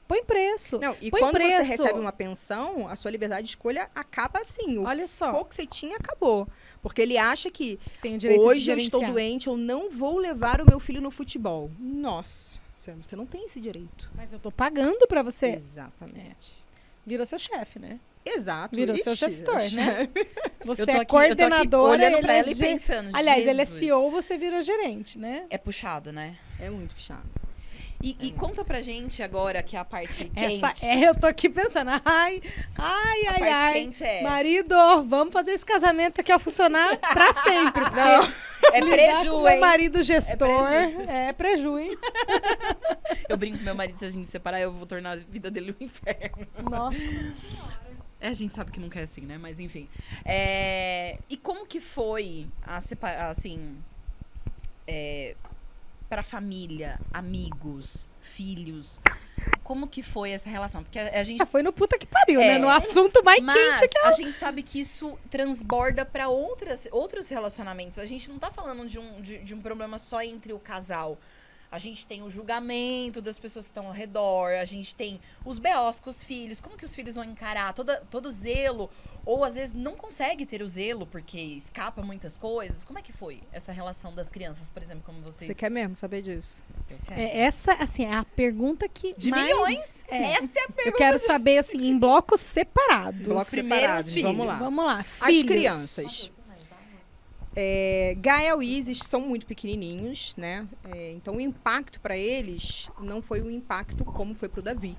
Põe preço. Não, e Põe quando você preço. recebe uma pensão, a sua liberdade de escolha acaba assim. O Olha só. pouco que você tinha, acabou. Porque ele acha que Tem o direito hoje de eu estou gerenciar. doente, eu não vou levar o meu filho no futebol. Nossa, você não tem esse direito. Mas eu tô pagando pra você. Exatamente. Virou seu chefe, né? Exato. Virou seu Ixi, gestor, né? Você Eu tô é aqui, coordenadora, olhando ele pra é ela e pensando, Aliás, ele é Jesus. CEO, você vira gerente, né? É puxado, né? É muito puxado. E conta pra gente agora que é a parte quente. Eu tô aqui pensando, ai, A parte quente é... marido, vamos fazer esse casamento aqui a funcionar pra sempre. Porque É lidar preju, com meu hein? marido gestor preju. é preju, hein? Eu brinco com meu marido, se a gente separar, eu vou tornar a vida dele um inferno. Nossa. A gente sabe que nunca é assim, né? Mas enfim. E como que foi assim, pra família, amigos, filhos? Como que foi essa relação? Porque a gente... Já foi no puta que pariu, né? É. No assunto mais Mas quente que a gente sabe que isso transborda pra outros relacionamentos. A gente não tá falando de um problema só entre o casal. A gente tem o julgamento das pessoas que estão ao redor, a gente tem os B.O.s com os filhos, como que os filhos vão encarar todo zelo, ou às vezes não consegue ter o zelo porque escapa muitas coisas. Como é que foi essa relação das crianças, por exemplo, como vocês... Você quer mesmo saber disso? Eu quero. essa, assim, é a pergunta que De mais... milhões? É. Essa é a pergunta. Eu quero saber, assim, em blocos separados. Blocos Primeiro separados, os filhos. vamos lá. Vamos lá. As filhos. crianças. Gael e Isis são muito pequenininhos, né? Então o impacto para eles não foi um impacto como foi pro Davi,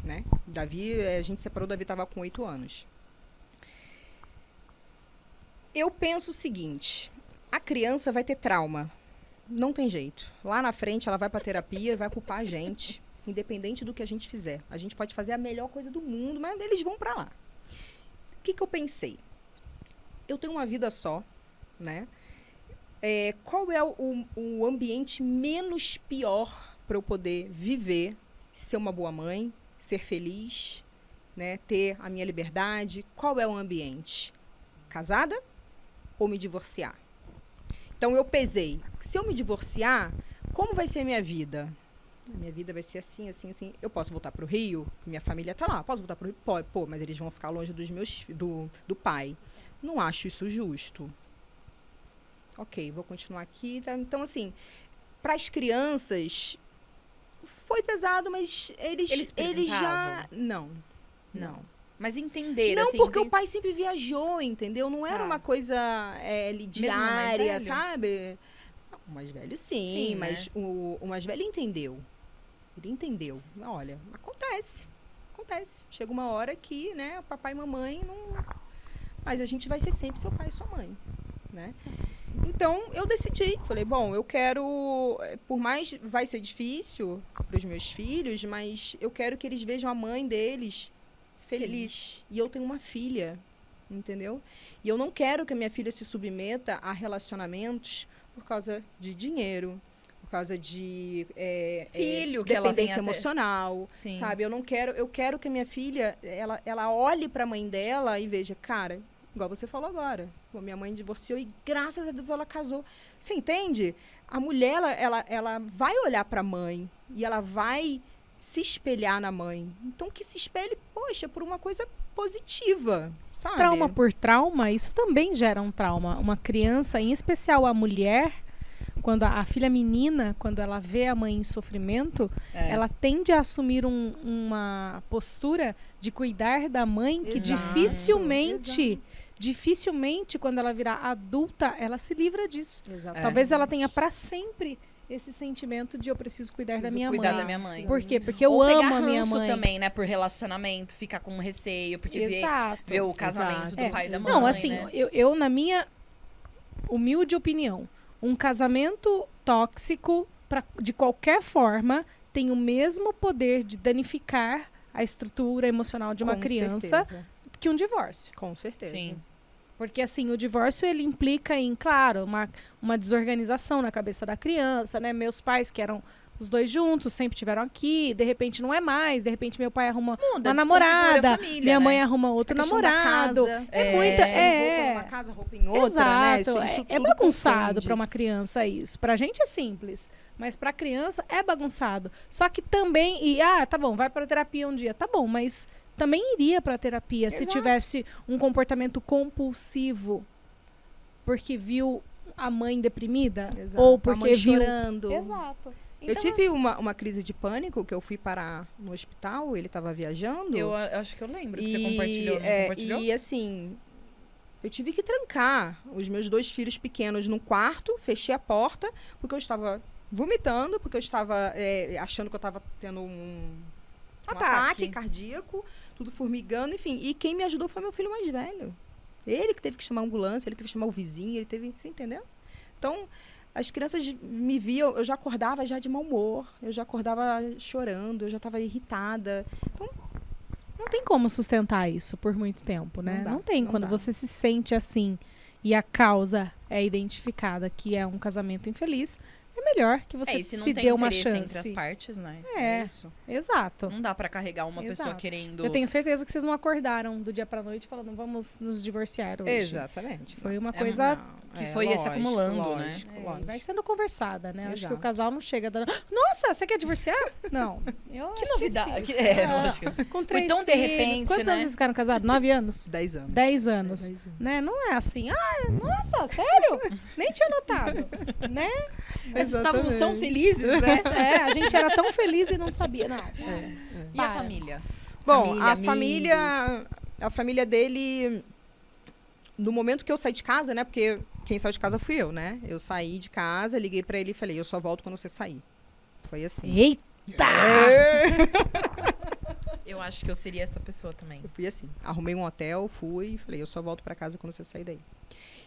né? Davi, a gente separou, o Davi estava com 8 anos. Eu penso o seguinte, a criança vai ter trauma. Não tem jeito. Lá na frente, ela vai pra terapia e vai culpar a gente, independente do que a gente fizer. A gente pode fazer a melhor coisa do mundo, mas eles vão pra lá. O que eu pensei? Eu tenho uma vida só, né? Qual é o ambiente menos pior para eu poder viver, ser uma boa mãe, ser feliz, né? Ter a minha liberdade? Qual é o ambiente? Casada ou me divorciar? Então, eu pesei. Se eu me divorciar, como vai ser a minha vida? A minha vida vai ser assim, assim, assim. Eu posso voltar para o Rio? Minha família tá lá. Posso voltar para o Rio? Pode, pô, mas eles vão ficar longe do pai. Não acho isso justo. Ok, vou continuar aqui. Tá? Então, assim, para as crianças, foi pesado, mas eles já... Não. Mas entenderam, não, assim... porque o pai sempre viajou, entendeu? Não era uma coisa diária, sabe? O mais velho, sim, mas né? o mais velho entendeu. Ele entendeu. Olha, acontece. Chega uma hora que, né, papai e mamãe não... Mas a gente vai ser sempre seu pai e sua mãe, né? Então, eu decidi. Falei, bom, eu quero... Por mais vai ser difícil para os meus filhos, mas eu quero que eles vejam a mãe deles feliz. E eu tenho uma filha, entendeu? E eu não quero que a minha filha se submeta a relacionamentos por causa de dinheiro, por causa de filho que dependência emocional, Sim. sabe? Eu quero que a minha filha, ela olhe para a mãe dela e veja, cara, igual você falou agora, minha mãe divorciou e graças a Deus ela casou. Você entende? A mulher, ela vai olhar para a mãe e ela vai se espelhar na mãe. Então, que se espelhe, poxa, por uma coisa positiva, sabe? Trauma por trauma, isso também gera um trauma. Uma criança, em especial a mulher, quando a filha menina, quando ela vê a mãe em sofrimento, ela tende a assumir uma postura de cuidar da mãe que dificilmente, quando ela virar adulta, ela se livra disso. Talvez ela tenha para sempre esse sentimento de eu preciso cuidar da minha mãe. Por quê? Porque eu amo a minha mãe. Também, né? Por relacionamento, ficar com receio, porque vê o casamento do pai e da mãe. Não, assim, né? eu, na minha humilde opinião, um casamento tóxico, de qualquer forma, tem o mesmo poder de danificar a estrutura emocional de uma criança que um divórcio. Com certeza. Sim. Porque, assim, o divórcio, ele implica em, claro, uma desorganização na cabeça da criança, né? Meus pais, que eram os dois juntos, sempre tiveram aqui, de repente não é mais, de repente meu pai arruma uma namorada, família, minha mãe arruma outro namorado. Roupa numa casa, roupa em outra, exato, né? Isso é bagunçado para uma criança isso. Pra gente é simples, mas pra criança é bagunçado. Só que também, tá bom, vai pra terapia um dia, tá bom, mas... também iria para terapia se tivesse um comportamento compulsivo porque viu a mãe deprimida ou porque a mãe viu chorando. Exato. Então, eu tive uma crise de pânico que eu fui parar no hospital, ele estava viajando. Eu acho que eu lembro que você compartilhou, não compartilhou? E assim, eu tive que trancar os meus 2 filhos pequenos no quarto, fechei a porta porque eu estava vomitando, porque eu estava achando que eu estava tendo um ataque cardíaco, tudo formigando, enfim. E quem me ajudou foi meu filho mais velho. Ele que teve que chamar a ambulância, ele teve que chamar o vizinho, você entendeu? Então, as crianças me viam, eu já acordava já de mau humor, eu já acordava chorando, eu já estava irritada. Então, não tem como sustentar isso por muito tempo, né? Não tem. Quando você se sente assim e a causa é identificada, que é um casamento infeliz, é melhor que você se dê uma chance. Entre as partes, né? É isso. Exato. Não dá pra carregar uma pessoa querendo... Eu tenho certeza que vocês não acordaram do dia pra noite falando, vamos nos divorciar hoje. Exatamente. Foi uma coisa... que foi se acumulando, né? Vai sendo conversada, né? Acho que o casal não chega dando... Nossa, você quer divorciar? Não. Que novidade. Lógico. Com 3 foi tão filhos. De repente, Quantos anos vocês ficaram casados? 9 anos? 10 anos. 10 anos. Né? Não é assim. Nossa, sério? Nem tinha notado. Né? Estávamos tão felizes, né? A gente era tão feliz e não sabia. Não. E a família? Bom, a família dele, no momento que eu saí de casa, né? Porque quem saiu de casa fui eu, né? Eu saí de casa, liguei pra ele e falei, eu só volto quando você sair. Foi assim. Eita! Eu acho que eu seria essa pessoa também. Eu fui assim. Arrumei um hotel, fui e falei, eu só volto pra casa quando você sair daí.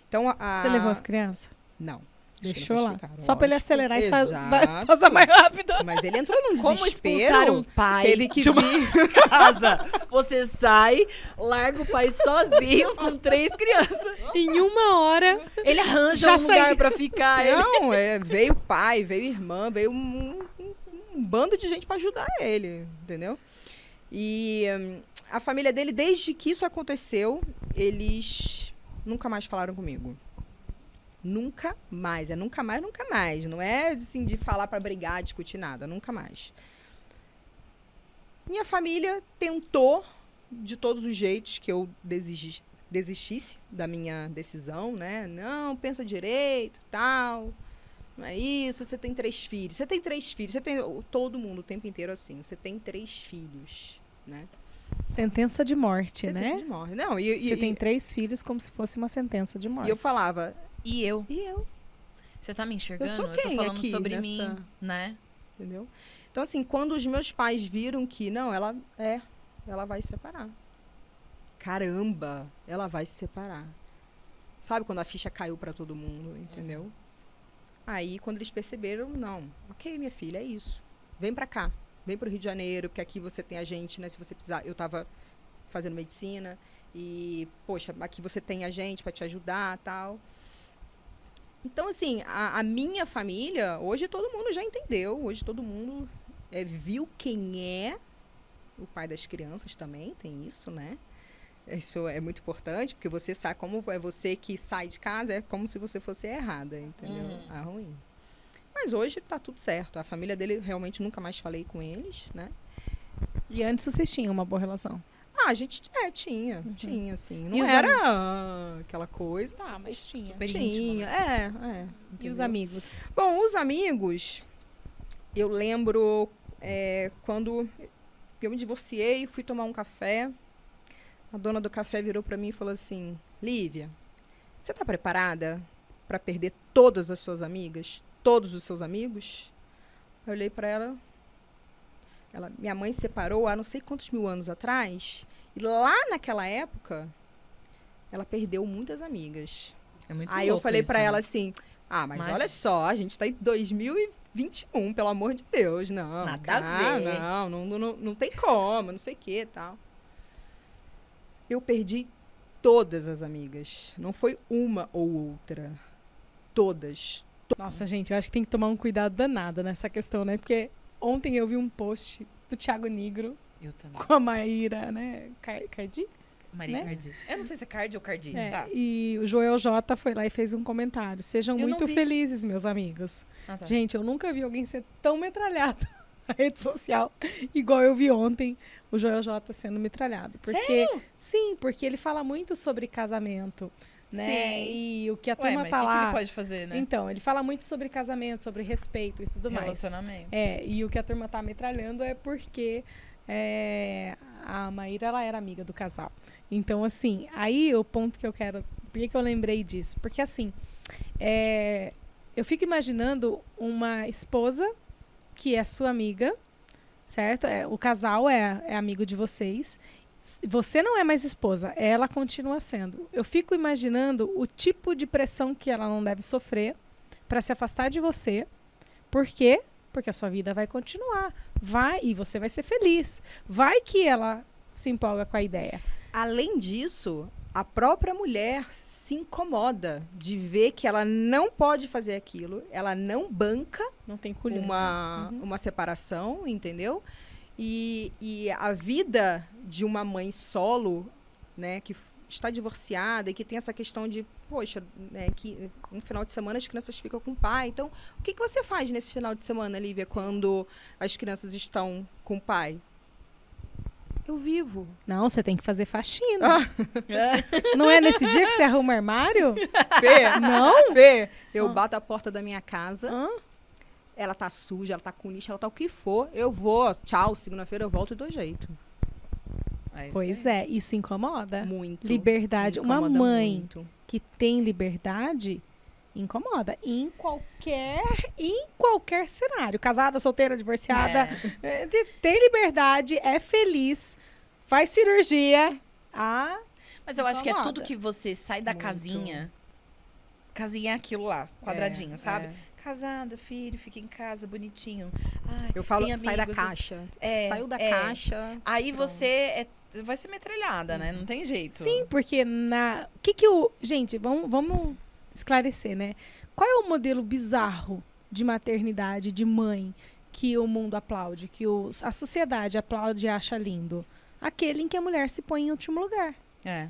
Então, Você levou as crianças? Não. Deixou lá. Só pra ele acelerar e Exato. passar mais rápido. Mas ele entrou num Como desespero. expulsar um pai Teve que de uma vir. casa? Você sai, larga o pai sozinho com 3 crianças. Em 1 hora. Ele arranja Já um lugar saí. pra ficar. Não, veio pai, veio irmã, veio um bando de gente pra ajudar ele, entendeu? E a família dele, desde que isso aconteceu, eles nunca mais falaram comigo. Nunca mais. É nunca mais, nunca mais. Não é assim de falar pra brigar, discutir nada. Nunca mais. Minha família tentou, de todos os jeitos, que eu desistisse da minha decisão, né? Não, pensa direito, tal. Não é isso, você tem 3 filhos. Você tem 3 filhos. Você tem todo mundo o tempo inteiro assim. Você tem 3 filhos, né? Sentença de morte, Sentença né? de morte. Não, Você tem 3 filhos como se fosse uma sentença de morte. E eu falava, E eu? e eu? Você tá me enxergando? Eu sou tô quem falando aqui sobre nessa- mim, né? Entendeu? Então, assim, quando os meus pais viram que, não, ela vai se separar. Caramba, ela vai se separar. Sabe quando a ficha caiu pra todo mundo, entendeu? Aí, quando eles perceberam, não, ok, minha filha, é isso. Vem pra cá, vem pro Rio de Janeiro, porque aqui você tem a gente, né? Se você precisar, eu tava fazendo medicina e, poxa, aqui você tem a gente pra te ajudar, tal. Então, assim, a minha família, hoje todo mundo já entendeu, hoje todo mundo viu quem é o pai das crianças também, tem isso, né? Isso é muito importante, porque você sabe como é você que sai de casa, é como se você fosse errada, entendeu? A ruim. Mas hoje tá tudo certo. A família dele, realmente, nunca mais falei com eles, né? E antes vocês tinham uma boa relação? Ah, a gente tinha, assim. Não E os era aquela coisa. Tá, mas tinha. Super Tinha, íntimo, né? E os entendeu? amigos? Bom, os amigos, eu lembro quando eu me divorciei, fui tomar um café. A dona do café virou pra mim e falou assim: Lívia, você tá preparada pra perder todas as suas amigas? Todos os seus amigos? Eu olhei pra ela. Minha mãe se separou há não sei quantos mil anos atrás. E lá naquela época, ela perdeu muitas amigas. É muito Aí eu louco falei isso, pra né? ela assim: mas Mas- olha só, a gente tá em 2021, pelo amor de Deus. Não, Nada a ver. não tem como, não sei o que e tal. Eu perdi todas as amigas. Não foi uma ou outra. Todas. Nossa, gente, eu acho que tem que tomar um cuidado danado nessa questão, né? Porque ontem eu vi um post do Thiago Nigro Eu também. com a Maíra, né? Cardi? Maria né? Cardi. Eu não sei se é Cardi ou Cardi. É, Tá. E o Joel J foi lá e fez um comentário. Sejam Eu não muito vi. felizes, meus amigos. Ah, tá. Gente, eu nunca vi alguém ser tão metralhado na rede social igual eu vi ontem o Joel J sendo metralhado. Porque, sim, porque ele fala muito sobre casamento, né? Sim. E o que a Ué, turma mas tá o que lá. ele pode fazer, né? Então, ele fala muito sobre casamento, sobre respeito e tudo mais. Relacionamento. E o que a turma tá metralhando é porque a Maíra, ela era amiga do casal. Então, assim, aí o ponto que eu quero... Por que eu lembrei disso? Porque, assim, eu fico imaginando uma esposa que é sua amiga, certo? O casal é amigo de vocês. Você não é mais esposa, ela continua sendo. Eu fico imaginando o tipo de pressão que ela não deve sofrer para se afastar de você. Por quê? Porque a sua vida vai continuar. Vai, e você vai ser feliz. Vai que ela se empolga com a ideia. Além disso, a própria mulher se incomoda de ver que ela não pode fazer aquilo, ela não banca Não tem colher. uma separação, entendeu? E a vida de uma mãe solo, né, que está divorciada e que tem essa questão de, poxa, né, que um final de semana as crianças ficam com o pai. Então, o que você faz nesse final de semana, Lívia, quando as crianças estão com o pai? Eu vivo. Não, você tem que fazer faxina. Não é nesse dia que você arruma armário? Fê, Não? Fê, eu bato a porta da minha casa, Hã? ela tá suja, ela tá com lixo, ela tá o que for, eu vou, tchau, segunda-feira eu volto e dou jeito. Pois é, isso incomoda. Muito. Liberdade. Uma Incomoda mãe muito. que tem liberdade incomoda. Em qualquer cenário. Casada, solteira, divorciada. Tem liberdade, é feliz, faz cirurgia. Mas eu acho que é Incomoda. tudo que você sai da Muito. casinha casinha é aquilo lá, quadradinho, sabe? É. Casada, filho, fica em casa, bonitinho. Ai, Eu falo, tem sai da amigos. caixa. Saiu da é. caixa. Aí pronto. você vai ser metralhada, né? Não tem jeito. Sim, porque Gente, vamos esclarecer, né? Qual é o modelo bizarro de maternidade, de mãe, que o mundo aplaude, que a sociedade aplaude e acha lindo? Aquele em que a mulher se põe em último lugar. É.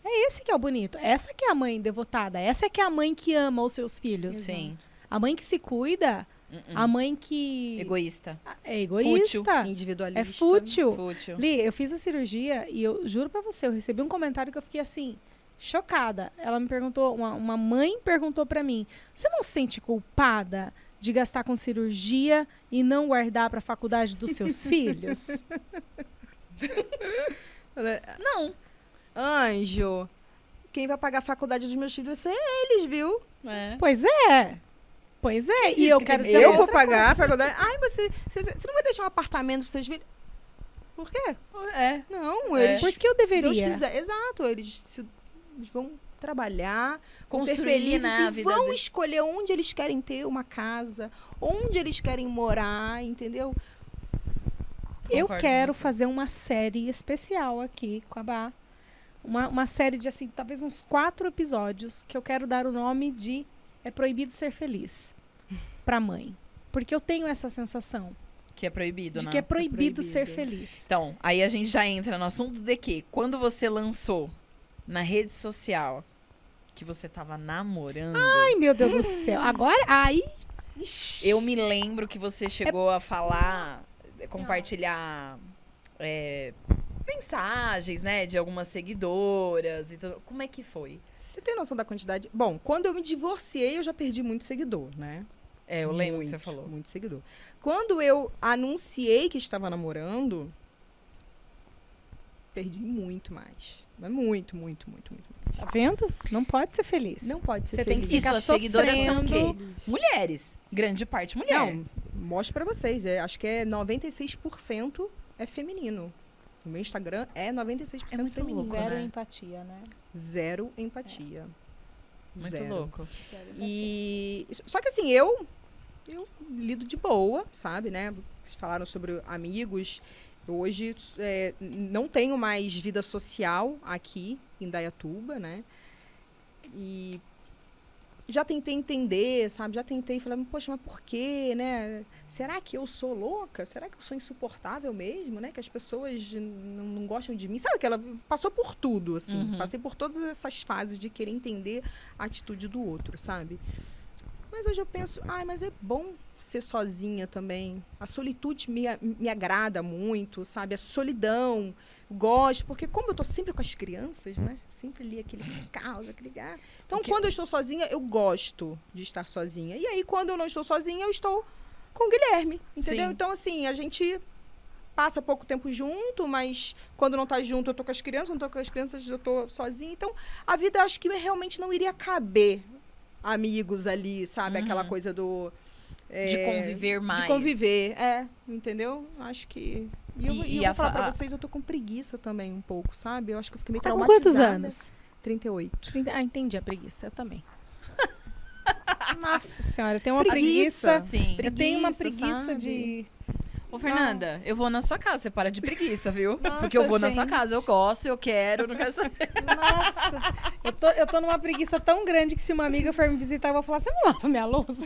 É esse que é o bonito. Essa que é a mãe devotada. Essa que é a mãe que ama os seus filhos. Sim. A mãe que se cuida. A mãe que... Egoísta. É egoísta. Individualista. É fútil. Fútil. Li, eu fiz a cirurgia e eu juro pra você, eu recebi um comentário que eu fiquei assim, chocada. Ela me perguntou, uma mãe perguntou pra mim, você não se sente culpada de gastar com cirurgia e não guardar pra faculdade dos seus filhos? Não. Anjo, quem vai pagar a faculdade dos meus filhos vai ser eles, viu? É. Pois é. Pois é. E eu quero dizer Eu uma vou outra pagar a faculdade. Ai, você não vai deixar um apartamento pros seus filhos? Por quê? É. Não, É. eles... Por que eu Se Deus deveria? quiser. Exato, eles vão trabalhar, vão ser Construir, felizes né, a e vida vão deles. escolher onde eles querem ter uma casa, onde eles querem morar, entendeu? Eu Concordo quero com você. fazer uma série especial aqui com a Bá. Uma série de, assim, talvez uns 4 episódios que eu quero dar o nome de É Proibido Ser Feliz pra mãe. Porque eu tenho essa sensação Que é proibido, de né? que é proibido proibido. ser feliz. Então, aí a gente já entra no assunto de que quando você lançou na rede social que você tava namorando, Ai, meu Deus do céu. Agora, aí... eu me lembro que você chegou a falar, compartilhar mensagens, né, de algumas seguidoras e tudo. Como é que foi? Você tem noção da quantidade? Bom, quando eu me divorciei, eu já perdi muito seguidor, né? É, eu lembro que você falou. Muito seguidor. Quando eu anunciei que estava namorando, perdi muito mais. Mas muito, muito, muito, muito mais. Tá vendo? Não pode ser feliz. Não pode ser Você tem feliz. que E ficar suas seguidoras são o quê? sofrendo. Mulheres. Grande parte mulher. Não, mostro pra vocês. Acho que é 96% é feminino. O meu Instagram é 96% É muito feminino. louco, Zero né? empatia, né? Zero empatia. Muito Zero. louco. Zero empatia. E só que assim, eu lido de boa, sabe, né? Vocês falaram sobre amigos. Eu hoje não tenho mais vida social aqui em Indaiatuba, né? E já tentei entender, sabe? Já tentei falar, poxa, mas por quê, né? Será que eu sou louca? Será que eu sou insuportável mesmo, né? Que as pessoas não gostam de mim? Sabe que ela passou por tudo, assim. Uhum. Passei por todas essas fases de querer entender a atitude do outro, sabe? Mas hoje eu penso, mas é bom ser sozinha também. A solitude me agrada muito, sabe? A solidão, gosto. Porque como eu tô sempre com as crianças, né? Sempre ali aquele caos, aquele... Então, quando eu estou sozinha, eu gosto de estar sozinha. E aí, quando eu não estou sozinha, eu estou com o Guilherme, entendeu? Sim. Então, assim, a gente passa pouco tempo junto, mas quando não tá junto, eu tô com as crianças. Quando eu tô com as crianças, eu tô sozinha. Então, a vida, eu acho que realmente não iria caber amigos ali, sabe? Uhum. Aquela coisa do... De conviver mais. De conviver, entendeu? Acho que... E eu vou falar pra vocês, eu tô com preguiça também um pouco, sabe? Eu acho que eu fiquei meio Tá com traumatizada. quantos anos? 38. Entendi a preguiça. Eu também. Nossa senhora, eu tenho uma Preguiça. preguiça. Sim. Eu tenho uma Preguiça, preguiça sabe? de... Ô, Fernanda, eu vou na sua casa. Você para de preguiça, viu? Nossa, Porque eu vou na sua gente. casa. Eu gosto, eu quero, não quero saber. Nossa, eu tô numa preguiça tão grande que se uma amiga for me visitar, eu vou falar, você não lava minha louça?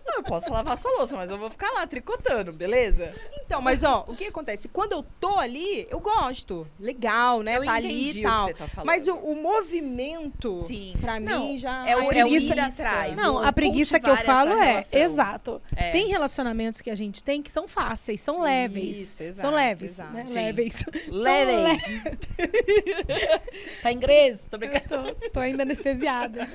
Não, eu posso lavar a sua louça, mas eu vou ficar lá tricotando, beleza? Então, mas ó, o que acontece? Quando eu tô ali, eu gosto. Legal, né? Eu Tá entendi ali o e que tal. você tá falando. Mas o movimento, Sim. pra Não, mim, já... é o- Ai, é o preguiça. ir atrás. Não, o a preguiça que eu cultivar falo essa é, relação. exato. É. Tem relacionamentos que a gente tem que são fáceis, são leves. Isso, exato, são leves, exato. né? Sim. Leves. Levem. Tá em inglês? Tô brincando. Tô ainda anestesiada.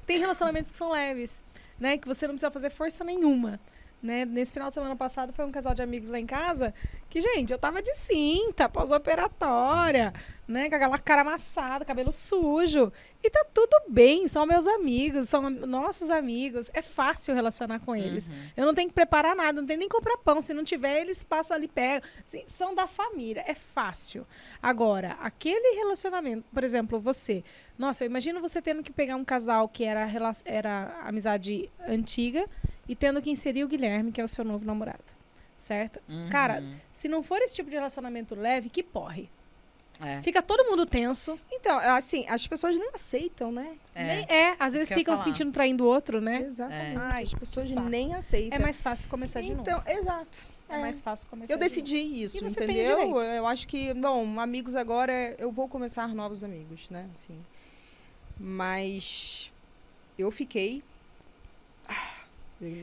Tem relacionamentos que são leves, né? Que você não precisa fazer força nenhuma. Né? Nesse final de semana passado foi um casal de amigos lá em casa que, gente, eu tava de cinta, pós-operatória, né? Com aquela cara amassada, cabelo sujo. E tá tudo bem, são meus amigos, são nossos amigos. É fácil relacionar com eles. Eu não tenho que preparar nada, não tenho nem que comprar pão. Se não tiver, eles passam ali, pegam. Assim, são da família, é fácil. Agora, aquele relacionamento, por exemplo, você... Nossa, eu imagino você tendo que pegar um casal que era amizade antiga e tendo que inserir o Guilherme, que é o seu novo namorado. Certo? Cara, se não for esse tipo de relacionamento leve, que porre. Fica todo mundo tenso. Então, assim, as pessoas nem aceitam, né? Às vezes ficam se sentindo traindo o outro, né? Exatamente. Ai, as pessoas saco. nem aceitam. É mais fácil começar de novo. Então, exato. É mais fácil começar Eu de decidi isso, E você tem entendeu? direito. Eu acho que, bom, amigos agora, eu vou começar novos amigos, né? Assim. Mas eu fiquei...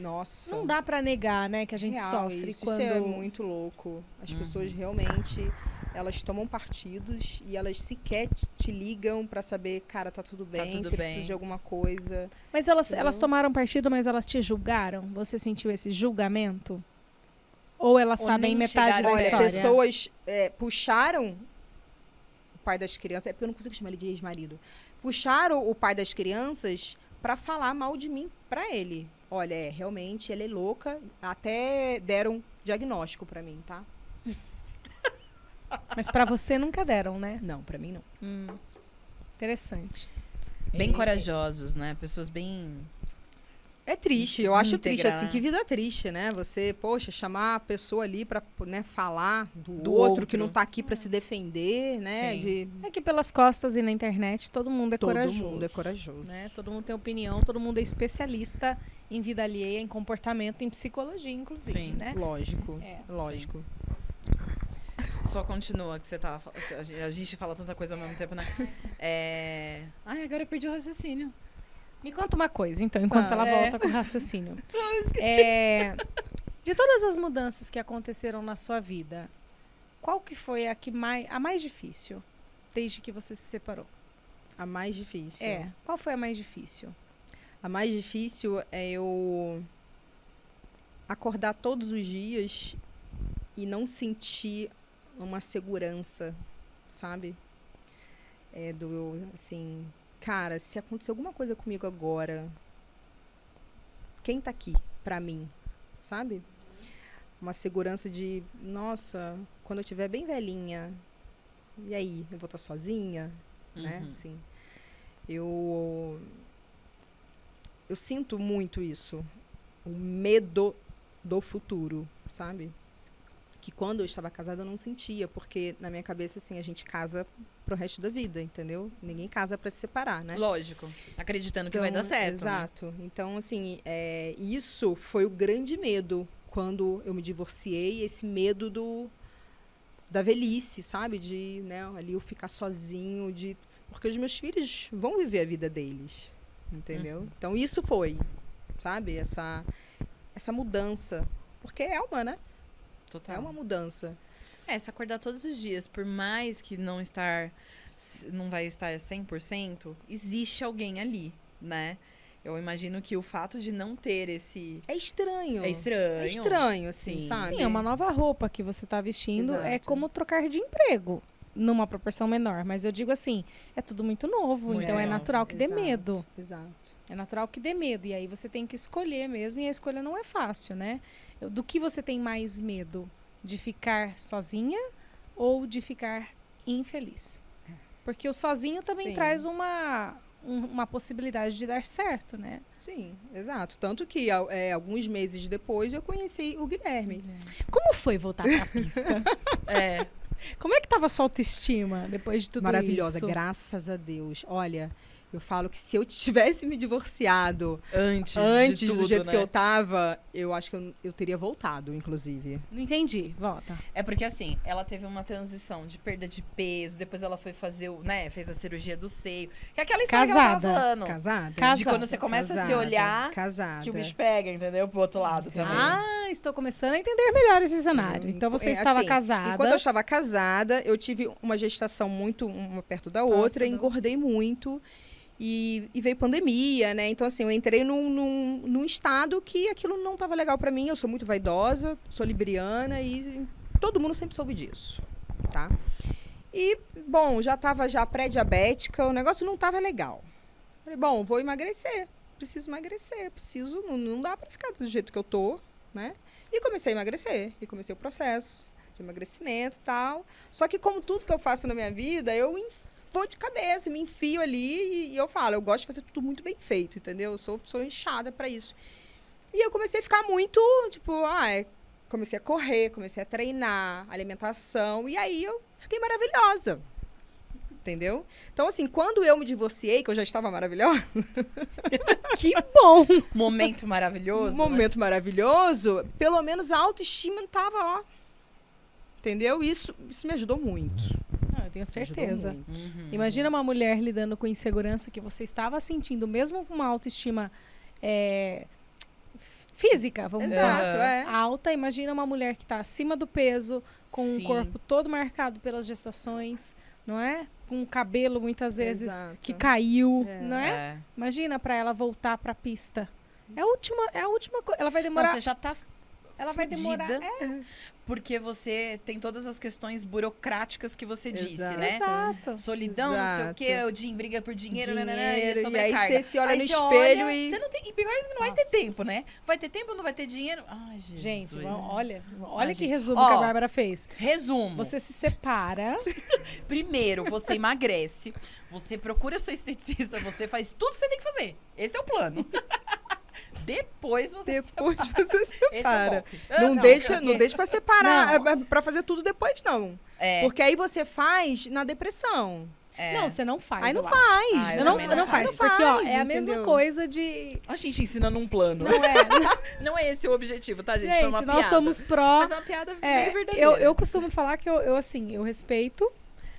Nossa. Não dá pra negar, né, que a gente real sofre isso. quando... Isso é muito louco. As pessoas realmente, elas tomam partidos e elas sequer te ligam pra saber, cara, tá tudo bem, tudo você bem. precisa de alguma coisa. Mas elas tomaram partido, mas elas te julgaram? Você sentiu esse julgamento? Ou elas sabem nem metade chegaram da a Olha, história? pessoas puxaram o pai das crianças, é porque eu não consigo chamar ele de ex-marido. Puxaram o pai das crianças pra falar mal de mim pra ele. Olha, realmente, ela é louca. Até deram diagnóstico pra mim, tá? Mas pra você nunca deram, né? Não, pra mim não. Interessante. Bem corajosos, né? Pessoas bem... É triste, eu acho triste, íntegra, assim, né? que vida triste, né? Você, poxa, chamar a pessoa ali pra, né, falar Do outro outro. que não tá aqui pra se defender, né? Sim. É que pelas costas e na internet todo mundo é Todo corajoso. mundo é corajoso. Né? Todo mundo tem opinião, todo mundo é especialista em vida alheia, em comportamento, em psicologia, inclusive, Sim. né? Lógico, É, lógico. Só continua que você tava... A gente fala tanta coisa ao mesmo tempo, né? Ai, agora eu perdi o raciocínio. Me conta uma coisa, então, enquanto ela volta com o raciocínio. De todas as mudanças que aconteceram na sua vida, qual que foi a mais difícil, desde que você se separou? A mais difícil. Qual foi a mais difícil? A mais difícil é eu acordar todos os dias e não sentir uma segurança, sabe? Assim, cara, se acontecer alguma coisa comigo agora, quem tá aqui pra mim, sabe? Uma segurança de, nossa, quando eu estiver bem velhinha, e aí, eu vou estar sozinha, né? Assim, eu sinto muito isso, o medo do futuro, sabe? Que quando eu estava casada eu não sentia, porque na minha cabeça, assim, a gente casa pro resto da vida, entendeu? Ninguém casa para se separar, né? Lógico. Acreditando que vai dar certo. Exato. Né? Então, assim, isso foi o grande medo quando eu me divorciei, esse medo da velhice, sabe? De, né, ali eu ficar sozinho, porque os meus filhos vão viver a vida deles, entendeu? Então, isso foi, sabe? Essa mudança. Porque é uma, né? Total. É uma mudança. Se acordar todos os dias, por mais que não vai estar 100%, existe alguém ali, né? Eu imagino que o fato de não ter esse... É estranho. É estranho. É estranho, assim, Sim. sabe? Sim, é uma nova roupa que você tá vestindo. É Exato. como trocar de emprego, numa proporção menor. Mas eu digo assim, é tudo muito novo, Muito então é novo. natural que dê Exato, medo. Exato. É natural que dê medo. E aí você tem que escolher mesmo, e a escolha não é fácil, né? Do que você tem mais medo? De ficar sozinha ou de ficar infeliz? Porque o sozinho também Sim. traz uma possibilidade de dar certo, né? Sim, exato. Tanto que alguns meses depois eu conheci o Guilherme. Como foi voltar pra pista? É. Como é que tava a sua autoestima depois de tudo Maravilhosa, isso? graças a Deus. Olha, eu falo que se eu tivesse me divorciado Antes de do tudo, jeito né? que eu tava, eu acho que eu teria voltado, inclusive. Não entendi. Volta. É porque, assim, ela teve uma transição de perda de peso, depois ela foi fazer fez a cirurgia do seio. Que é aquela história que ela Casada. tava falando. Casada? Casada. De quando você começa a se olhar, Casada. que o bicho pega, entendeu? Pro outro lado também. Ah, estou começando a entender melhor esse cenário. Então você estava assim, casada. Enquanto eu estava casada, eu tive uma gestação muito uma perto da outra, engordei muito. E veio pandemia, né? Então, assim, eu entrei num estado que aquilo não estava legal para mim. Eu sou muito vaidosa, sou libriana e todo mundo sempre soube disso, tá? E, bom, já tava já pré-diabética, o negócio não tava legal. Falei, bom, vou emagrecer. Preciso emagrecer, não dá pra ficar do jeito que eu tô, né? E comecei a emagrecer, e comecei o processo de emagrecimento e tal. Só que como tudo que eu faço na minha vida, eu vou de cabeça, me enfio ali e eu falo, eu gosto de fazer tudo muito bem feito, entendeu? Eu sou inchada pra isso. E eu comecei a ficar muito, tipo, comecei a correr, comecei a treinar, alimentação, e aí eu fiquei maravilhosa. Entendeu? Então, assim, quando eu me divorciei, que eu já estava maravilhosa. Que bom! Momento maravilhoso. Momento maravilhoso, pelo menos a autoestima tava, ó. Entendeu? Isso me ajudou muito. Eu tenho Me ajudou certeza. muito. Imagina uma mulher lidando com insegurança que você estava sentindo, mesmo com uma autoestima física, vamos dizer. Exato, Alta. Imagina uma mulher que está acima do peso, com Sim. o corpo todo marcado pelas gestações, não é? Com o cabelo, muitas vezes, Exato. que caiu, É. não é? Imagina para ela voltar para a pista. É a última coisa. Ela vai demorar. Você já tá Ela vai demorar. fudida, porque você tem todas as questões burocráticas que você disse, Exato. né? Exato. Solidão, não sei o quê, Exato. o briga por dinheiro, Dinheiro, nananã, e e aí sobrecarga. você se olha Aí no você espelho olha, e- Você não tem, e pior que não vai ter Nossa. tempo, né? Vai ter tempo ou não vai ter dinheiro? Ai, Jesus. Gente, olha que gente. resumo Ó, que a Bárbara fez. Resumo. Você se separa. Primeiro, você emagrece, você procura sua esteticista, você faz tudo que você tem que fazer. Esse é o plano. Depois você Depois você Esse é o separa. golpe. Não, Não, deixa, porque- não deixa pra separar, pra fazer tudo depois, não. É, Porque aí você faz na depressão. Não, você não faz. Aí não eu faz. Ah, Eu eu não, também eu não não faz, faço. porque ó, Faz, é a mesma entendeu? coisa de. a gente ensinando um plano. Não é? Não é esse o objetivo, tá, gente? Foi uma Gente, nós piada. somos pró. Mas é uma piada meio verdadeira. Eu costumo falar que eu respeito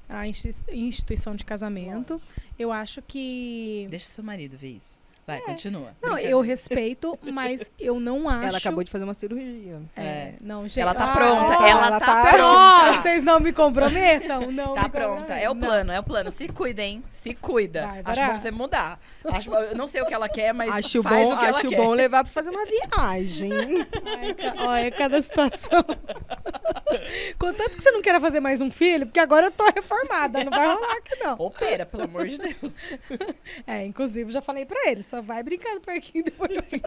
a instituição de casamento. Eu acho que. Deixa seu marido ver isso. Vai, continua. Não, Brincadeira. eu respeito, mas eu não acho. Ela acabou de fazer uma cirurgia. Não, gente. Ela tá Ah, pronta. ó, Ela ela tá tá- pronta. Vocês não me comprometam? Não. Tá me pronta. comprometam. É o Não. plano, é o plano. Se cuida, hein? Se cuida. Bárbara. Acho bom você mudar. Eu não sei o que ela quer, mas Acho faz bom, o que ela acho quer. bom levar pra fazer uma viagem. Olha, cada situação. Contanto que você não queira fazer mais um filho, porque agora eu tô reformada, não vai rolar aqui não. Opera, pelo amor de Deus. Inclusive já falei pra ele, só vai brincar no parquinho depois eu vim.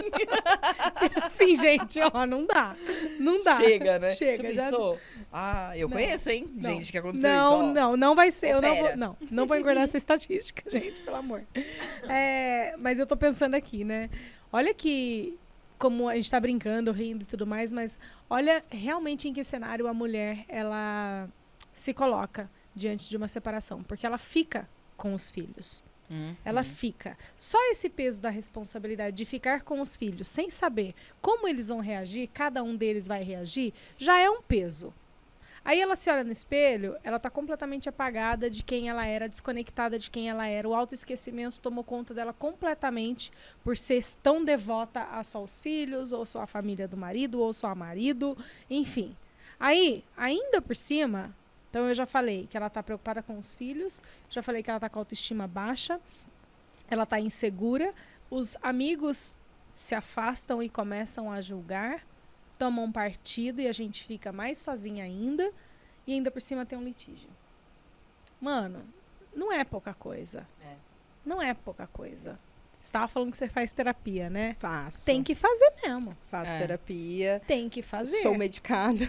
Assim, gente, ó, não dá. Não dá. Chega, né? Chega, Já já. pensou? Ah, eu Não. conheço, hein? Não. Gente que aconteceu isso. ó. Não vai ser. Eu não Opera. vou, não vou engordar essa estatística, gente, pelo amor. Mas eu tô pensando aqui, né? Olha que, como a gente tá brincando, rindo e tudo mais, mas olha realmente em que cenário a mulher, ela se coloca diante de uma separação. Porque ela fica com os filhos. Ela fica. Só esse peso da responsabilidade de ficar com os filhos sem saber como eles vão reagir, cada um deles vai reagir, já é um peso. Aí ela se olha no espelho, ela tá completamente apagada de quem ela era, desconectada de quem ela era. O autoesquecimento tomou conta dela completamente por ser tão devota a só os filhos, ou só a família do marido, ou só a marido, enfim. Aí, ainda por cima, então eu já falei que ela tá preocupada com os filhos, já falei que ela tá com a autoestima baixa, ela tá insegura, os amigos se afastam e começam a julgar, tomam partido e a gente fica mais sozinha ainda, e ainda por cima tem um litígio. Mano, não é pouca coisa. Não é pouca coisa. Você tava falando que você faz terapia, né? Faço. Tem que fazer mesmo. Faço É. terapia. Tem que fazer. Sou medicada.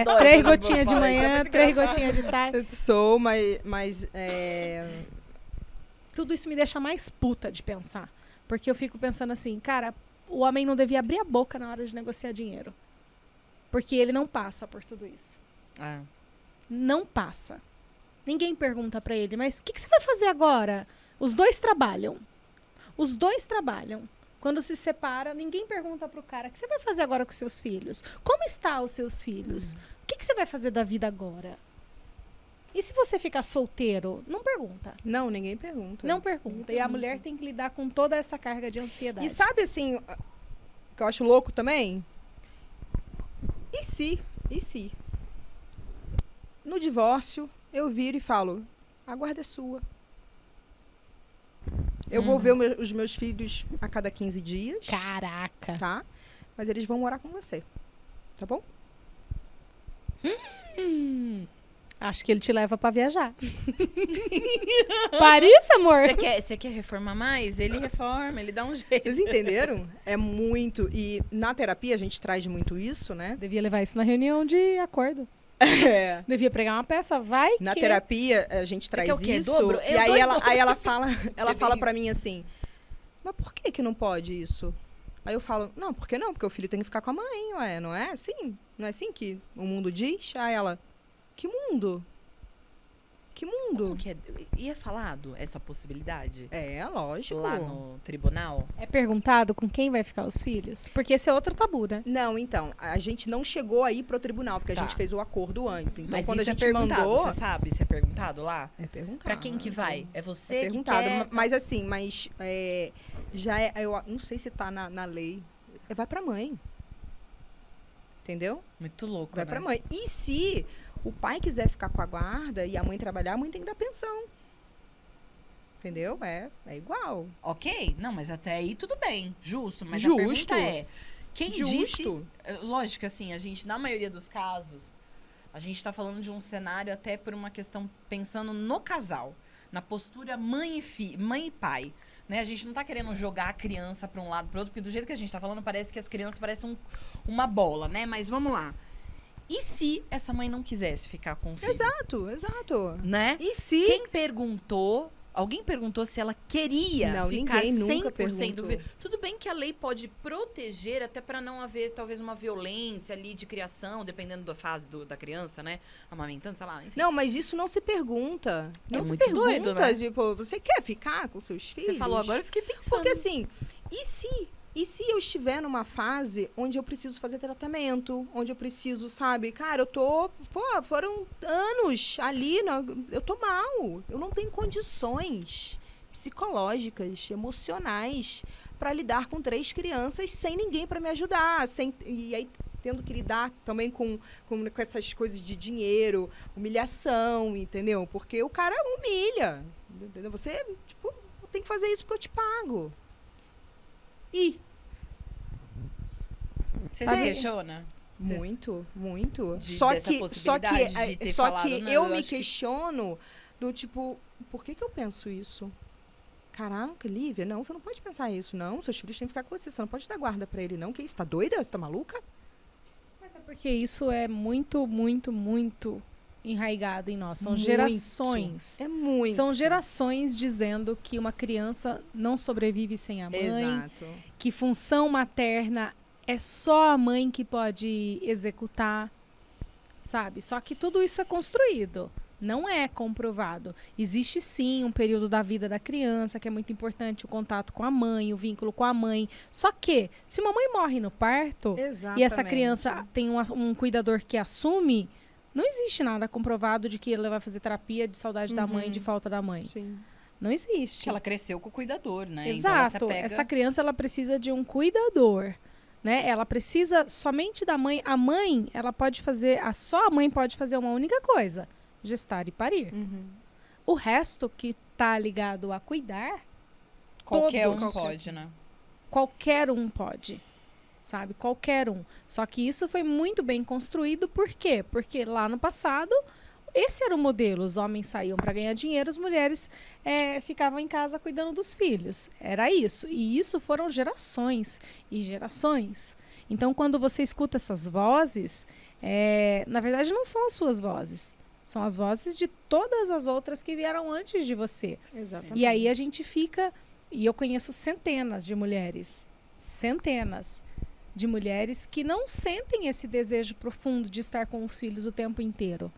Adoro 3 quando gotinhas de fala isso, é manhã, muito 3 engraçado. gotinhas de tarde. Sou, mas Tudo isso me deixa mais puta de pensar. Porque eu fico pensando assim, cara, o homem não devia abrir a boca na hora de negociar dinheiro. Porque ele não passa por tudo isso. Ah. Não passa. Ninguém pergunta pra ele, mas o que você vai fazer agora? Os dois trabalham. Os dois trabalham. Quando se separa, ninguém pergunta pro cara, o que você vai fazer agora com seus filhos? Como está os seus filhos? O que você vai fazer da vida agora? E se você ficar solteiro? Não pergunta. não, ninguém pergunta. Não pergunta. E a mulher tem que lidar com toda essa carga de ansiedade. E sabe assim, o que eu acho louco também? E se? E se? No divórcio, eu viro e falo, a guarda é sua. Eu vou ver os meus filhos a cada 15 dias, Caraca. tá? Mas eles vão morar com você, tá bom? Acho que ele te leva pra viajar. Paris, amor? Você quer reformar mais? Ele reforma, ele dá um jeito. Vocês entenderam? É muito. E na terapia a gente traz muito isso, né? Devia levar isso na reunião de acordo. É. Devia pregar uma peça, vai Na que... terapia a gente traz quer o quê? isso. Dobro? E Eu aí dou em ela, dobro. aí ela fala, ela Que fala bem pra mim assim: mas por que não pode isso? Aí eu falo, não, por que não? Porque o filho tem que ficar com a mãe, ué, não é assim? Não é assim que o mundo diz? Aí ela, que mundo? Que mundo? Como que é? Ia falado essa possibilidade? É, lógico. Lá no tribunal? É perguntado com quem vai ficar os filhos? Porque esse é outro tabu, né? Não, então, a gente não chegou aí pro tribunal, porque Tá. a gente fez o acordo antes. Então, Mas quando isso a gente é perguntado, mandou... você sabe se é perguntado lá? É perguntado. Pra quem que vai? É você É que perguntado. quer? Mas assim, já é... Eu não sei se tá na lei. Vai pra mãe. Entendeu? Muito louco, Vai né? pra mãe. E se o pai quiser ficar com a guarda e a mãe trabalhar, a mãe tem que dar pensão. Entendeu? É igual. Ok, não, mas até aí tudo bem, justo. Mas Justo. a pergunta é, quem disse... Justo. Lógico que assim, a gente, na maioria dos casos, a gente tá falando de um cenário até por uma questão pensando no casal. Na postura mãe e pai. Né? A gente não tá querendo jogar a criança pra um lado pro outro, porque do jeito que a gente tá falando, parece que as crianças parecem uma bola, né? Mas vamos lá. E se essa mãe não quisesse ficar com o filho? Exato. Né? E se... Quem perguntou... Alguém perguntou se ela queria Não, ficar ninguém nunca 100% perguntou. Tudo bem que a lei pode proteger até para não haver talvez uma violência ali de criação, dependendo da fase da criança, né? Amamentando, sei lá, enfim. Não, mas isso não se pergunta. Não se muito pergunta, doido, né? Tipo, você quer ficar com seus filhos? Você falou agora, eu fiquei pensando. Porque assim, e se eu estiver numa fase onde eu preciso fazer tratamento, onde eu preciso, sabe, cara, foram anos ali, eu tô mal, eu não tenho condições psicológicas, emocionais para lidar com 3 crianças sem ninguém para me ajudar, e aí tendo que lidar também com essas coisas de dinheiro, humilhação, entendeu? Porque o cara humilha, entendeu? Você, tipo, tem que fazer isso porque eu te pago. Você se sabe? questiona? Você- Muito. dessa possibilidade de ter falado, não, eu eu me acho que- questiono do tipo, por que eu penso isso? Caraca, Lívia, não, você não pode pensar isso, não. Seus filhos têm que ficar com você, você não pode dar guarda pra ele, não. Que isso, tá doida? Você tá maluca? Mas é porque isso é muito, muito, muito enraizado em nós. São Muito. gerações. É muito. São gerações dizendo que uma criança não sobrevive sem a mãe, Exato. que função materna é só a mãe que pode executar, sabe? Só que tudo isso é construído, não é comprovado. Existe sim um período da vida da criança que é muito importante, o contato com a mãe, o vínculo com a mãe. Só que, se uma mãe morre no parto Exatamente. e essa criança tem um cuidador que assume, não existe nada comprovado de que ela vai fazer terapia de saudade da mãe, de falta da mãe. Sim. Não existe. Que ela cresceu com o cuidador, né? Então Exato. ela se apega... Essa criança ela precisa de um cuidador, né? Ela precisa somente da mãe. A mãe, ela pode fazer, só a mãe pode fazer uma única coisa: gestar e parir. O resto que tá ligado a cuidar, Qualquer todos. um pode, né? qualquer um pode. Sabe? Qualquer um. Só que isso foi muito bem construído. Por quê? Porque lá no passado, esse era o modelo. Os homens saíam para ganhar dinheiro, as mulheres ficavam em casa cuidando dos filhos. Era isso. E isso foram gerações e gerações. Então, quando você escuta essas vozes, na verdade não são as suas vozes. São as vozes de todas as outras que vieram antes de você. Exatamente. E aí a gente fica... E eu conheço centenas de mulheres que não sentem esse desejo profundo de estar com os filhos o tempo inteiro.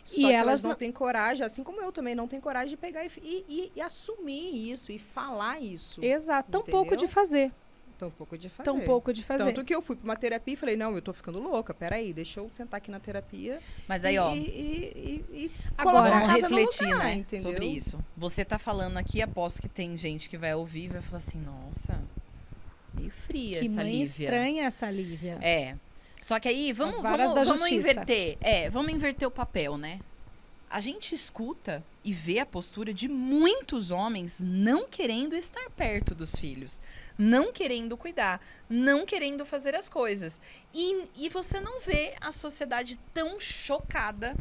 Só E que elas não têm coragem, assim como eu também não tenho coragem de pegar e assumir isso e falar isso. Exato, tão Entendeu? pouco de fazer. Tão pouco de fazer. Tão pouco de fazer. Tanto que eu fui pra uma terapia e falei, não, eu tô ficando louca, peraí, deixa eu sentar aqui na terapia Mas aí, ó, e Agora, colocar a vamos casa no refletir, lugar, né, entendeu? sobre isso. Você tá falando aqui, aposto que tem gente que vai ouvir e vai falar assim, nossa, meio fria Que essa mãe Lívia. estranha essa Lívia. Só que aí, vamos varas da justiça. inverter. Vamos inverter o papel, né? A gente escuta e vê a postura de muitos homens não querendo estar perto dos filhos, não querendo cuidar, não querendo fazer as coisas. E você não vê a sociedade tão chocada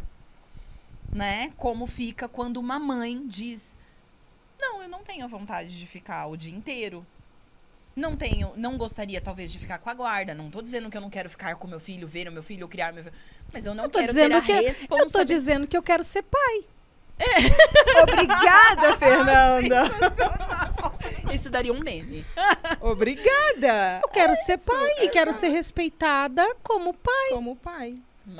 né? Como fica quando uma mãe diz: não, eu não tenho vontade de ficar o dia inteiro. Não gostaria, talvez, de ficar com a guarda. Não tô dizendo que eu não quero ficar com meu filho, ver o meu filho, criar meu filho. Mas eu não quero ter a Eu tô responsabilidade. dizendo que eu quero ser pai. Obrigada, Fernanda. Isso daria um meme. Obrigada. Eu quero ser pai e quero ser respeitada como pai. Como pai.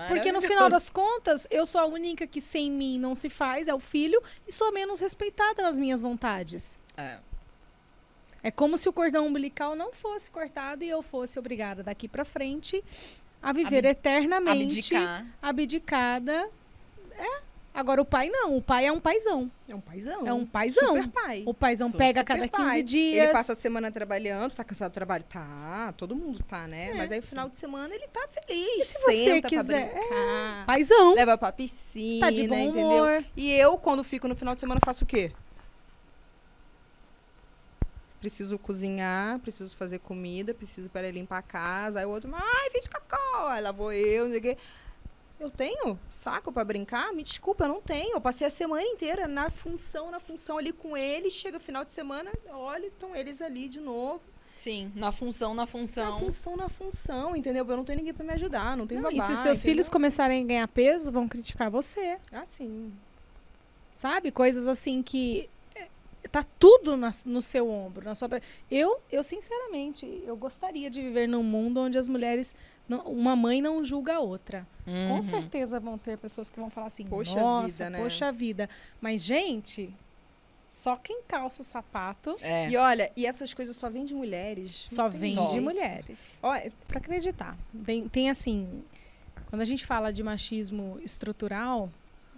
Porque no final das contas, eu sou a única que sem mim não se faz, é o filho, e sou a menos respeitada nas minhas vontades. É como se o cordão umbilical não fosse cortado e eu fosse obrigada daqui pra frente a viver eternamente abdicada. Agora o pai não, o pai é um paizão. É um paizão. É um paizão. Super pai. O paizão pega a cada 15 pai. dias. Ele passa a semana trabalhando, tá cansado do trabalho? Tá, todo mundo tá, né? Mas aí no final de semana ele tá feliz. E se você senta quiser, pra brincar, paizão. leva pra piscina, Tá de bom entendeu? humor. E eu, quando fico no final de semana, faço o quê? Preciso cozinhar, preciso fazer comida, preciso para ele limpar a casa. Aí o outro, ai, fiz cacau. Aí lá vou eu, não sei o quê. Eu tenho saco pra brincar? Me desculpa, eu não tenho. Eu passei a semana inteira na função ali com eles. Chega final de semana, olha, estão eles ali de novo. Sim, na função. Na função, entendeu? Eu não tenho ninguém pra me ajudar, não tenho babá. E se seus filhos começarem a ganhar peso, vão criticar você. Assim. Sabe? Coisas assim que tá tudo no seu ombro, na sua... Eu, sinceramente, eu gostaria de viver num mundo onde as mulheres... uma mãe não julga a outra. Com certeza vão ter pessoas que vão falar assim, poxa nossa, vida, né? Poxa vida. Mas, gente, só quem calça o sapato... E olha, e essas coisas só vêm de mulheres. Só vem de mulheres. Olha, pra acreditar. Tem assim... Quando a gente fala de machismo estrutural,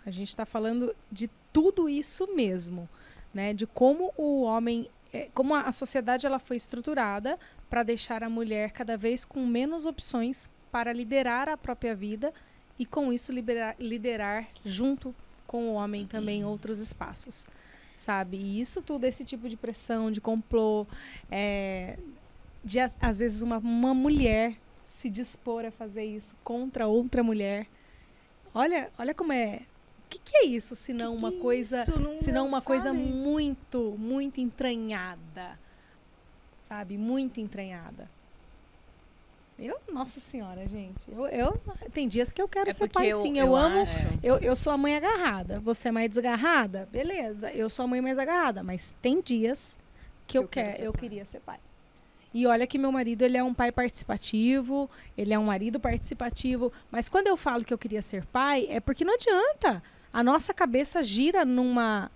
a gente tá falando de tudo isso mesmo. Né, de como o homem, como a sociedade ela foi estruturada para deixar a mulher cada vez com menos opções para liderar a própria vida e com isso liderar junto com o homem também outros espaços, sabe? E isso tudo, esse tipo de pressão, de complô, de às vezes uma mulher se dispor a fazer isso contra outra mulher. Olha como é. O que é isso, se não uma coisa, coisa muito, muito entranhada, sabe? Muito entranhada. Nossa senhora, gente. Tem dias que eu quero ser pai, sim. Eu amo. Eu sou a mãe agarrada. Você é mais desgarrada? Beleza. Eu sou a mãe mais agarrada. Mas tem dias que eu queria ser pai. E olha que meu marido, ele é um pai participativo, ele é um marido participativo. Mas quando eu falo que eu queria ser pai, é porque não adianta. A nossa cabeça gira numa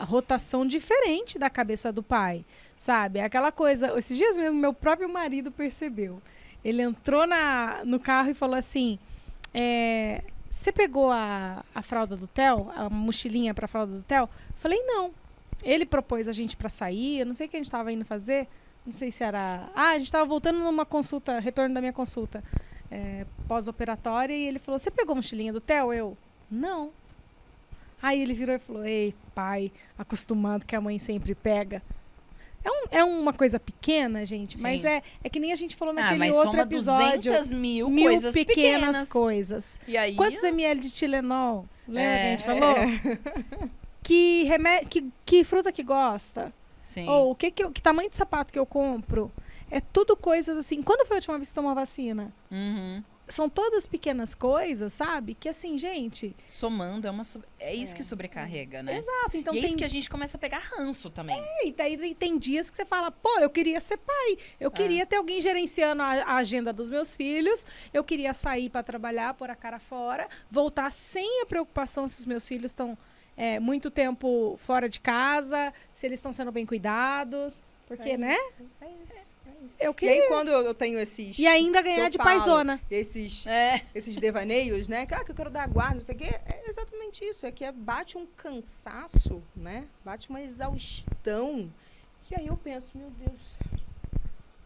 rotação diferente da cabeça do pai, sabe? Aquela coisa... Esses dias mesmo, meu próprio marido percebeu. Ele entrou no carro e falou assim... Você pegou a fralda do Theo? A mochilinha pra fralda do Theo? Falei, não. Ele propôs a gente pra sair, eu não sei o que a gente tava indo fazer. Não sei se era... a gente tava voltando numa consulta, retorno da minha consulta pós-operatória, e ele falou, você pegou a mochilinha do Theo? Eu... Não. Aí ele virou e falou, ei, pai, acostumado que a mãe sempre pega. É uma coisa pequena, gente, sim. Mas é que nem a gente falou naquele outro episódio. 200 mil coisas pequenas. Coisas. E aí, quantos ml de Tilenol? Lembra que a gente falou? Que fruta que gosta? Sim. Ou que tamanho de sapato que eu compro? É tudo coisas assim. Quando foi a última vez que tomou a vacina? São todas pequenas coisas, sabe? Que assim, gente... Somando, é isso que sobrecarrega, né? Exato. Então e é isso que a gente começa a pegar ranço também. E daí tem dias que você fala, pô, eu queria ser pai. Eu queria ter alguém gerenciando a agenda dos meus filhos. Eu queria sair para trabalhar, pôr a cara fora. Voltar sem a preocupação se os meus filhos estão muito tempo fora de casa. Se eles estão sendo bem cuidados. Porque, né? É isso. Eu queria... E aí, quando eu tenho esses... E ainda ganhar de paizona. Esses devaneios, né? Que eu quero dar guarda, não sei o quê. É exatamente isso. É que bate um cansaço, né? Bate uma exaustão. Que aí eu penso, meu Deus...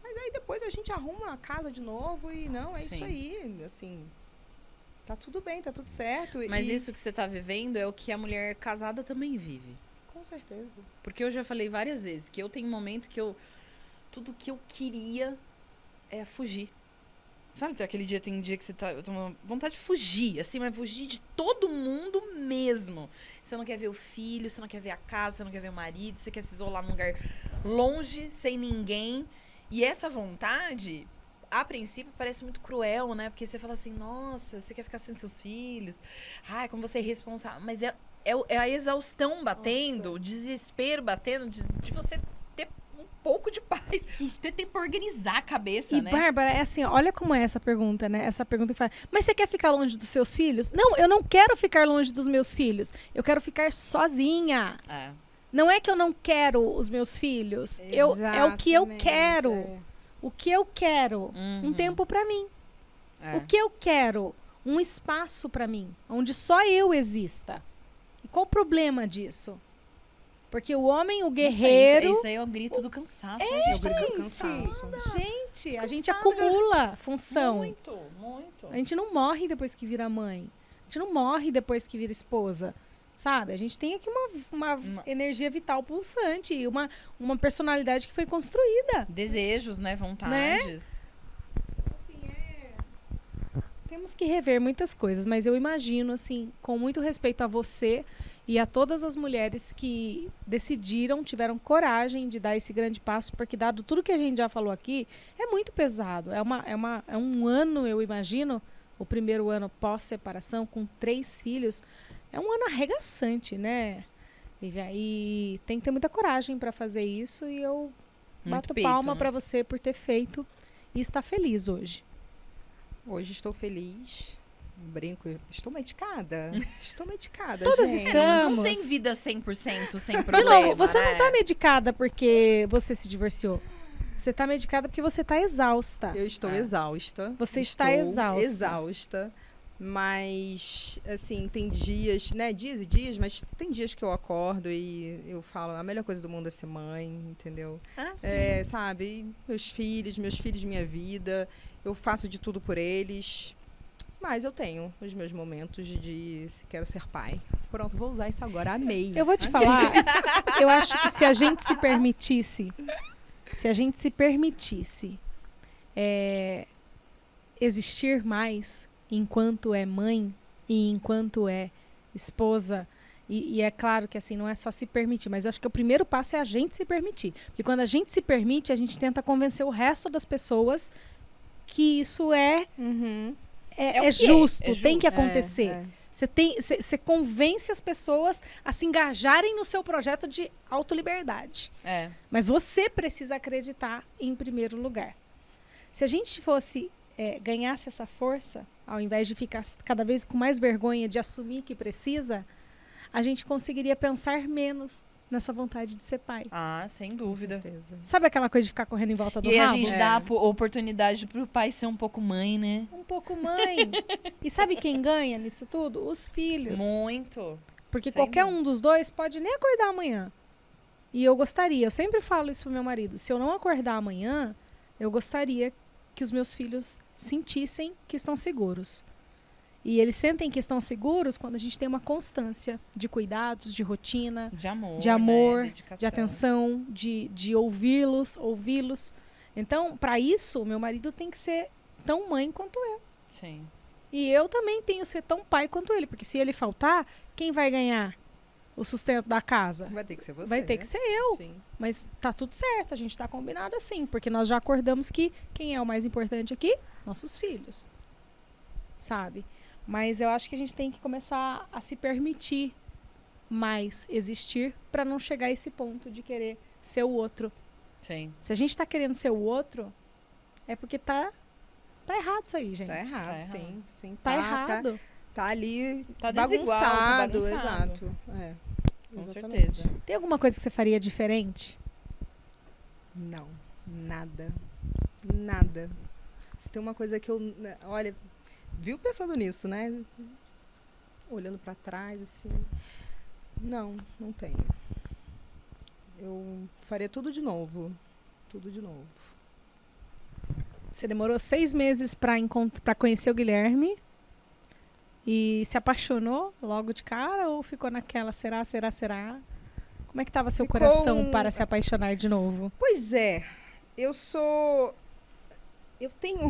Mas aí depois a gente arruma a casa de novo e não, é isso aí. Assim, tá tudo bem, tá tudo certo. Mas isso que você tá vivendo é o que a mulher casada também vive. Com certeza. Porque eu já falei várias vezes que eu tenho um momento que tudo que eu queria é fugir. Sabe, tem dia que você tá com vontade de fugir, assim, mas fugir de todo mundo mesmo. Você não quer ver o filho, você não quer ver a casa, você não quer ver o marido, você quer se isolar num lugar longe, sem ninguém. E essa vontade, a princípio, parece muito cruel, né? Porque você fala assim, nossa, você quer ficar sem seus filhos? Ai, como você é irresponsável. Mas é a exaustão batendo, o desespero batendo, de você ter um pouco de paz. Ter tempo pra organizar a cabeça, E, né? Bárbara, é assim, olha como é essa pergunta, né? Essa pergunta que fala, mas você quer ficar longe dos seus filhos? Não, eu não quero ficar longe dos meus filhos. Eu quero ficar sozinha. É. Não é que eu não quero os meus filhos. É o que eu Exatamente, quero. é. O que eu quero? Uhum. Um tempo pra mim. É. O que eu quero? Um espaço pra mim, onde só eu exista. E qual o problema disso? Porque o homem, o guerreiro... Isso aí é o grito do cansaço, né, É o gente? grito do gente, cansaço. gente, a gente Cansada, acumula função. Muito, muito. A gente não morre depois que vira mãe. A gente não morre depois que vira esposa. Sabe? A gente tem aqui uma energia vital pulsante e uma personalidade que foi construída. Desejos, né? Vontades. Temos que rever muitas coisas, mas eu imagino, assim, com muito respeito a você e a todas as mulheres que decidiram, tiveram coragem de dar esse grande passo, porque dado tudo que a gente já falou aqui, é muito pesado. É um ano, eu imagino, o primeiro ano pós-separação, com 3 filhos, é um ano arregaçante, né? E tem que ter muita coragem para fazer isso, e eu bato peito, palma né? para você por ter feito e estar feliz hoje. Hoje estou feliz. Brinco, estou medicada. Estou medicada, Todas gente. estamos. Não tem vida 100% sem De problema, novo, você né? não tá medicada porque você se divorciou. Você tá medicada porque você tá exausta. Eu estou exausta. Você estou está exausta. Exausta. Mas, assim, tem dias, né? Dias e dias, mas tem dias que eu acordo e eu falo, a melhor coisa do mundo é ser mãe, entendeu? Ah, sim. É, sabe? Meus filhos, minha vida. Eu faço de tudo por eles. Mas eu tenho os meus momentos de se quero ser pai. Pronto, vou usar isso agora. Amei. Eu vou te Amei. falar, eu acho que se a gente se permitisse existir mais enquanto é mãe e enquanto é esposa, e é claro que assim, não é só se permitir, mas eu acho que o primeiro passo é a gente se permitir. Porque quando a gente se permite, a gente tenta convencer o resto das pessoas que isso é Uhum. É o que é, justo, é tem que justo. acontecer. Você convence as pessoas a se engajarem no seu projeto de autoliberdade. É. Mas você precisa acreditar em primeiro lugar. Se a gente fosse ganhasse essa força, ao invés de ficar cada vez com mais vergonha de assumir que precisa, a gente conseguiria pensar menos nessa vontade de ser pai. Ah, sem dúvida. Sabe aquela coisa de ficar correndo em volta do E aí a rabo? gente dá a oportunidade pro pai ser um pouco mãe, né? Um pouco mãe. E sabe quem ganha nisso tudo? Os filhos. Muito. Porque Sem qualquer dúvida. um dos dois pode nem acordar amanhã. E eu sempre falo isso pro meu marido, se eu não acordar amanhã, eu gostaria que os meus filhos sentissem que estão seguros. E eles sentem que estão seguros quando a gente tem uma constância de cuidados, de rotina, De amor. de amor, né? Dedicação. de atenção, de ouvi-los. Então, para isso, meu marido tem que ser tão mãe quanto eu. Sim. E eu também tenho que ser tão pai quanto ele, porque se ele faltar, quem vai ganhar o sustento da casa? Vai ter que ser você. Vai ter que ser eu. Sim. Mas tá tudo certo, a gente tá combinado assim, porque nós já acordamos que quem é o mais importante aqui? Nossos filhos. Sabe? Mas eu acho que a gente tem que começar a se permitir mais existir para não chegar a esse ponto de querer ser o outro. Sim. Se a gente tá querendo ser o outro, é porque tá errado isso aí, gente. Tá errado, Tá sim. Sim. Tá errado. Tá ali Tá desigual, tá bagunçado, bagunçado. exato. É. Com Exatamente. certeza. Tem alguma coisa que você faria diferente? Não, nada. Nada. Se tem uma coisa que eu, olha, viu pensando nisso, né? Olhando pra trás, assim. Não tenho. Eu faria tudo de novo. Tudo de novo. Você demorou 6 meses para conhecer o Guilherme e se apaixonou logo de cara ou ficou naquela será? Como é que estava seu Ficou coração para se apaixonar de novo? Pois é, eu tenho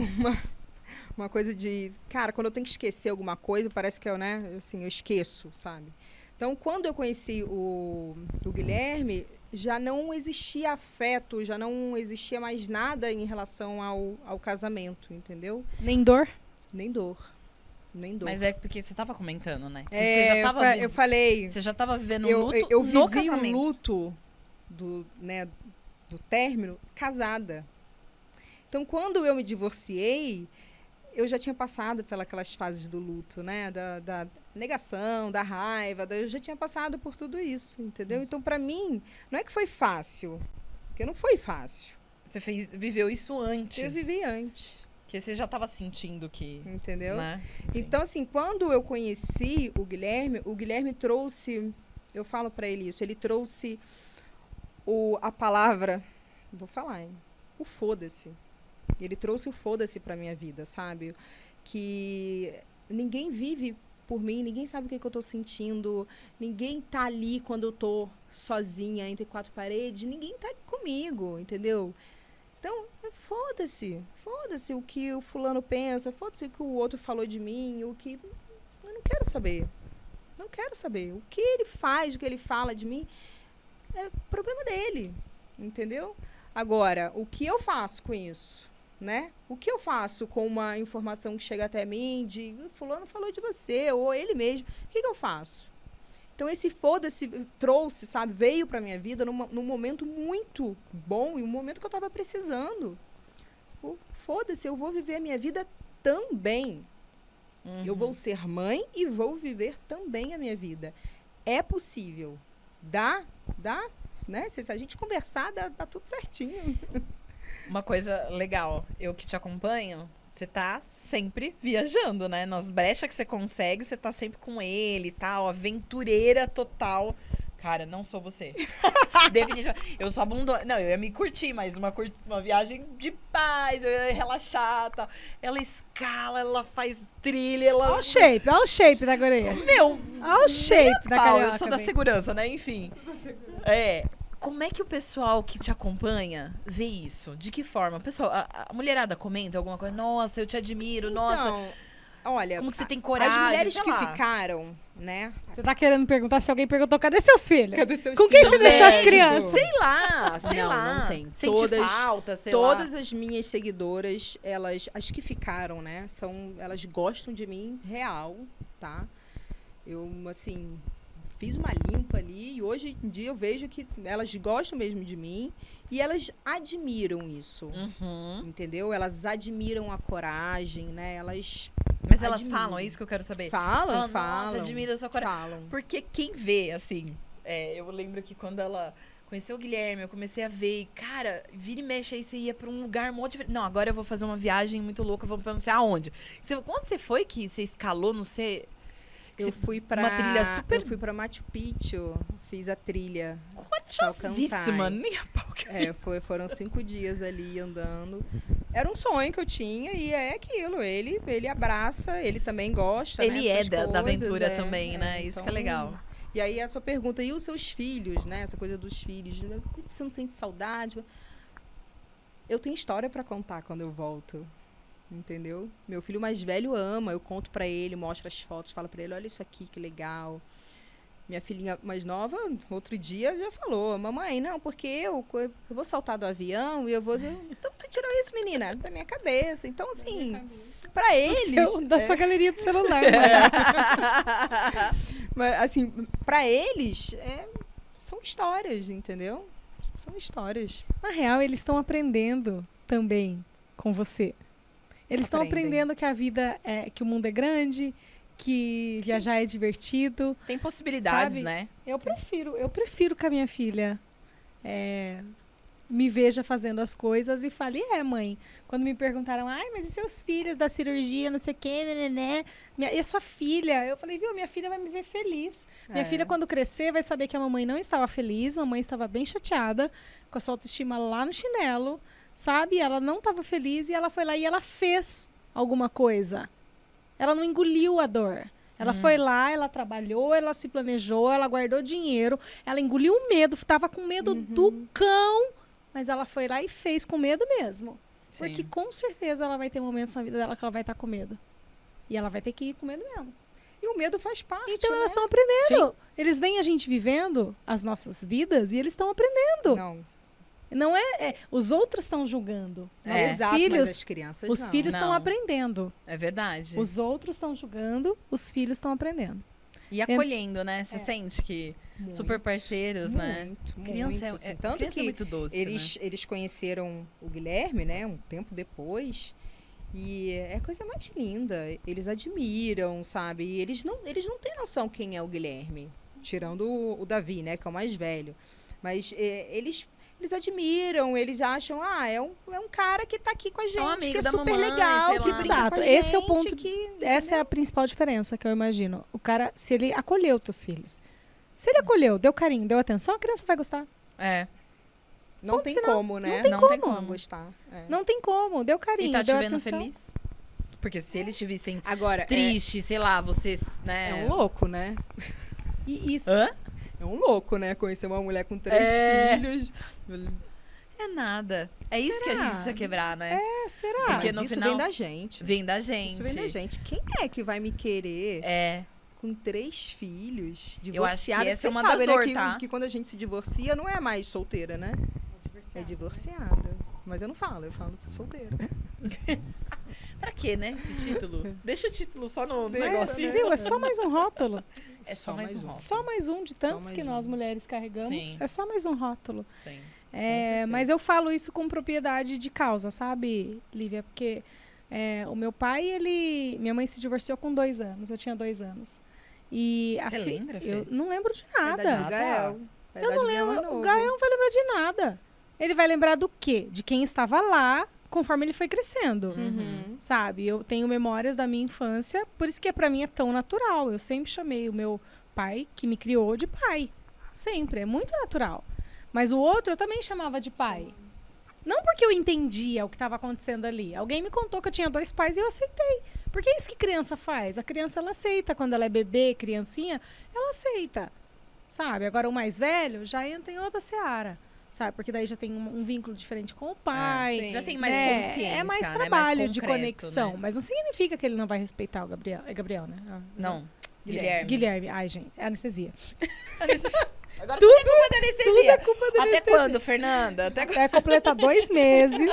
uma coisa de... Cara, quando eu tenho que esquecer alguma coisa, parece que eu, né? Assim, eu esqueço, sabe? Então, quando eu conheci o Guilherme, já não existia afeto, já não existia mais nada em relação ao casamento, entendeu? Nem dor? Nem dor. Nem dor. Mas é porque você tava comentando, né? Que você já tava eu falei... Você já tava vivendo um Eu luto no vivi casamento. o luto do término casada. Então, quando eu me divorciei, eu já tinha passado pelas fases do luto, né? Da negação, da raiva. Eu já tinha passado por tudo isso, entendeu? Então, para mim, não é que foi fácil. Porque não foi fácil. Você viveu isso antes. Eu vivi antes. Que você já tava sentindo que... Entendeu? Né? Então, assim, quando eu conheci o Guilherme trouxe... Eu falo para ele isso. Ele trouxe a palavra... Vou falar, hein? O foda-se. Ele trouxe o foda-se pra minha vida, sabe? Que ninguém vive por mim, ninguém sabe o que eu tô sentindo, ninguém tá ali quando eu tô sozinha entre quatro paredes, ninguém tá comigo, entendeu? Então, foda-se o que o fulano pensa, foda-se o que o outro falou de mim, o que... Eu não quero saber. Não quero saber. O que ele faz, o que ele fala de mim, é problema dele, entendeu? Agora, o que eu faço com isso? Né? O que eu faço com uma informação que chega até mim de fulano falou de você, ou ele mesmo, o que eu faço? Então, esse foda-se trouxe, sabe, veio pra minha vida num momento muito bom e um momento que eu tava precisando. Foda-se, eu vou viver a minha vida também. Uhum. Eu vou ser mãe e vou viver também a minha vida. É possível. Dá, né? Se a gente conversar, dá tudo certinho. Uma coisa legal, eu que te acompanho, você tá sempre viajando, né? Nas brechas que você consegue, você tá sempre com ele e tal, aventureira total. Cara, não sou você. Definitivamente. Eu sou abundante. Não, eu ia me curtir, mas uma viagem de paz, eu ia relaxar e tal. Ela escala, ela faz trilha, ela... Olha o shape da guria. Meu, Olha o shape da pau, carioca. eu sou da bem. segurança, né? Enfim. Como é que o pessoal que te acompanha vê isso? De que forma? Pessoal, a mulherada comenta alguma coisa? Nossa, eu te admiro, nossa. Então, olha, Como que você tem coragem? as mulheres sei que lá. ficaram, né? Você tá querendo perguntar se alguém perguntou, cadê seus filhos? Cadê seus Com quem filhos? você deixou as Médico. crianças? Sei lá, sei Não, lá. não tem. Sente falta, sei lá. Todas as minhas seguidoras, as que ficaram, né? Elas gostam de mim real, tá? Eu, assim, fiz uma limpa ali e hoje em dia eu vejo que elas gostam mesmo de mim e elas admiram isso, Uhum. entendeu? Elas admiram a coragem, né? Mas elas admiram. falam, é isso que eu quero saber. Falam. Nossa, admiro a sua coragem. Falam. Porque quem vê, assim, eu lembro que quando ela conheceu o Guilherme, eu comecei a ver, e, cara, vira e mexe aí, você ia pra um lugar muito diferente. Não, agora eu vou fazer uma viagem muito louca, vamos pra não sei aonde. Quando você foi que você escalou, não sei... Eu fui pra uma trilha super... Eu fui pra Machu Picchu, fiz a trilha. Corajossíssima, nem a pau que eu Foram 5 dias ali andando. Era um sonho que eu tinha e é aquilo. Ele abraça, ele também gosta. Ele né, é dessas da coisas, aventura também, né? Isso então, que é legal. E aí a sua pergunta, e os seus filhos, né? Essa coisa dos filhos. Você não sente saudade? Eu tenho história pra contar quando eu volto. Entendeu? Meu filho mais velho ama, eu conto pra ele, mostro as fotos, falo pra ele, olha isso aqui, que legal. Minha filhinha mais nova, outro dia, já falou, mamãe, não, porque eu vou saltar do avião e eu vou... Então, você tirou isso, menina, da minha cabeça. Então, assim, pra eles... Da sua galeria do celular. Mas, assim, pra eles, são histórias, entendeu? São histórias. Na real, eles estão aprendendo também com você. Eles estão aprendendo que a vida que o mundo é grande, que viajar é divertido. Tem possibilidades, sabe? né? Eu prefiro que a minha filha me veja fazendo as coisas e fale, mãe. Quando me perguntaram, mas e seus filhos da cirurgia, não sei o quê, né? E a sua filha? Eu falei, minha filha vai me ver feliz. Minha filha, quando crescer, vai saber que a mamãe não estava feliz, a mamãe estava bem chateada, com a sua autoestima lá no chinelo, sabe? Ela não estava feliz e ela foi lá e ela fez alguma coisa. Ela não engoliu a dor. Ela foi lá, ela trabalhou, ela se planejou, ela guardou dinheiro, ela engoliu o medo, estava com medo do cão, mas ela foi lá e fez com medo mesmo. Sim. Porque com certeza ela vai ter momentos na vida dela que ela vai estar com medo. E ela vai ter que ir com medo mesmo. E o medo faz parte, Então né? elas estão aprendendo. Eles veem a gente vivendo as nossas vidas e eles estão aprendendo. Não, Não é, os outros estão julgando. Nossos exato, mas filhos, as crianças os não. filhos estão Não. aprendendo. É verdade. Os outros estão julgando, os filhos estão aprendendo. E acolhendo, né? Você sente que Muito, super parceiros, né? muito, Criança muito, assim. é, Tanto criança que é muito doce, eles conheceram o Guilherme, né, um tempo depois, e é a coisa mais linda. Eles admiram, sabe? E eles não têm noção quem é o Guilherme, tirando o Davi, né, que é o mais velho. Mas eles admiram, eles acham, é um cara que tá aqui com a gente, um amigo que é da super mamãe, legal, sei que lá. brinca Exato, com a esse é o gente, ponto, que, essa é a principal diferença que eu imagino. O cara, se ele acolheu teus filhos, se ele acolheu, deu carinho, deu atenção, a criança vai gostar. É. não ponto tem final. como, né? Não tem como. gostar. É. Não tem como, deu carinho, E tá te deu vendo atenção. feliz? Porque se eles te vissem Agora, triste, sei lá, vocês, né? é um louco, né? E isso, Hã? É um louco, né? Conhecer uma mulher com 3 É. filhos. É nada. É isso que a gente precisa quebrar, né? será? Porque Mas no isso final- vem da gente. Vem da gente. Isso vem da gente. Quem é que vai me querer É. com 3 filhos, Eu acho que divorciada? essa é Vocês uma das sabem, né, dor, que, tá? que quando a gente se divorcia, não é mais solteira, né? É divorciada. Mas eu não falo, eu falo solteira. Pra quê, né? Esse título? Deixa o título só no Deixa, negócio. né? Viu? É só mais um rótulo. É só mais um rótulo. Só mais um de tantos mais que um. nós mulheres carregamos. Sim. É só mais um rótulo. Sim. certeza. Mas eu falo isso com propriedade de causa, sabe, Lívia? Porque o meu pai, minha mãe se divorciou com 2 anos. Eu tinha 2 anos. E Você lembra, Fê? Eu não lembro de É idade do nada. Gael. É Eu idade não do Gael mais lembro. O novo. Gael não vai lembrar de nada. Ele vai lembrar do quê? De quem estava lá conforme ele foi crescendo. Uhum. Sabe? Eu tenho memórias da minha infância, por isso que pra mim é tão natural. Eu sempre chamei o meu pai, que me criou, de pai. Sempre. É muito natural. Mas o outro eu também chamava de pai. Não porque eu entendia o que estava acontecendo ali. Alguém me contou que eu tinha 2 pais e eu aceitei. Porque é isso que criança faz. A criança, ela aceita. Quando ela é bebê, criancinha, ela aceita. Sabe? Agora, o mais velho já entra em outra seara. Sabe? Porque daí já tem um vínculo diferente com o pai. sim. Já tem mais né? consciência, É mais né? trabalho de concreto, conexão. né? Mas não significa que ele não vai respeitar o Gabriel. É Gabriel, né? Ah, Não. Guilherme. Guilherme. Ai, gente. É anestesia. Agora tudo é culpa da anestesia. Tudo é culpa da Até anestesia. quando, Fernanda? Até quando? Vai completar 2 meses.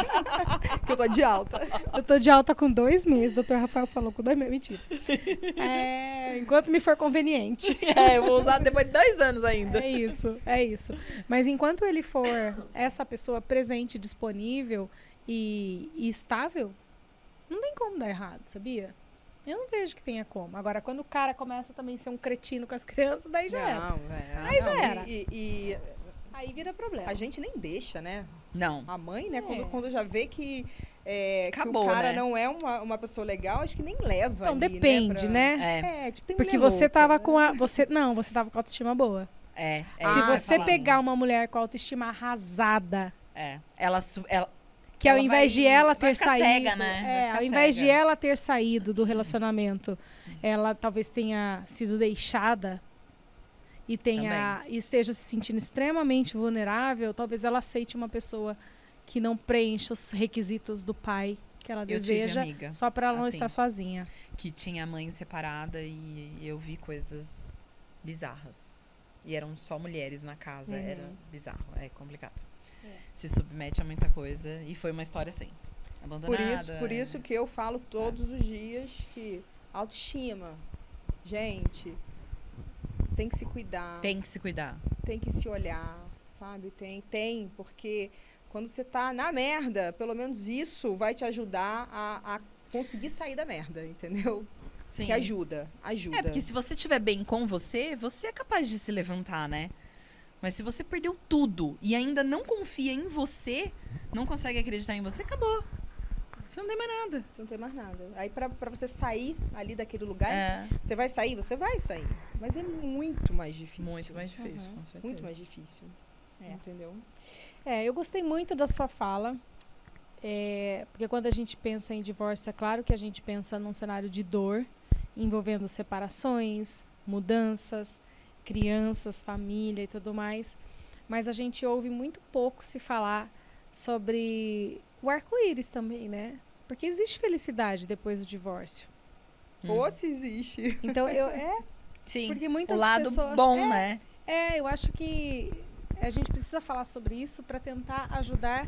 Que eu tô de alta. Eu tô de alta com 2 meses. O doutor Rafael falou com 2 meses. Mentira. Enquanto me for conveniente. Eu vou usar depois de 2 anos ainda. É isso. Mas enquanto ele for essa pessoa presente, disponível e estável, não tem como dar errado, sabia? Eu não vejo que tenha como. Agora, quando o cara começa também a ser um cretino com as crianças, daí já era. Aí já era. E Aí vira problema. a gente nem deixa, né? Não. A mãe, né? É. Quando já vê que Acabou, o cara né? não é uma pessoa legal, acho que nem leva. Então, ali, depende, né? É. Tipo, tem Porque mulher você louca, tava né? com a... você tava com a autoestima boa. É. Se Ah, você sim. pegar uma mulher com a autoestima arrasada, É. Ela que ao Ela invés de vai- ela vai ter ficar saído, cega, né? Vai ficar ao invés de cega. ela ter saído do relacionamento, ela talvez tenha sido deixada e esteja se sentindo extremamente vulnerável, talvez ela aceite uma pessoa que não preencha os requisitos do pai que ela Eu tive deseja, amiga, só para ela não assim. estar sozinha. que tinha a mãe separada e eu vi coisas bizarras. E eram só mulheres na casa. Uhum. Era bizarro. É complicado. Se submete a muita coisa. E foi uma história assim. Abandonada. Por isso que eu falo todos os dias que autoestima, gente, tem que se cuidar, Tem que se cuidar. tem que se olhar, sabe? Tem, porque quando você tá na merda, pelo menos isso vai te ajudar a conseguir sair da merda, entendeu? Sim. Que ajuda. É, porque se você estiver bem com você, você é capaz de se levantar, né? Mas se você perdeu tudo e ainda não confia em você, não consegue acreditar em você, acabou. Você não tem mais nada. Você não tem mais nada. Aí pra você sair ali daquele lugar, É, você vai sair? Você vai sair. Mas é muito mais difícil. muito mais difícil, com certeza. Muito mais difícil. É. Entendeu? Eu gostei muito da sua fala. Porque quando a gente pensa em divórcio, é claro que a gente pensa num cenário de dor, envolvendo separações, mudanças, crianças, família e tudo mais. Mas a gente ouve muito pouco se falar sobre o arco-íris também, né? Porque existe felicidade depois do divórcio. Ou se existe. Então, Sim, porque muitas o lado pessoas... bom, né? eu acho que a gente precisa falar sobre isso para tentar ajudar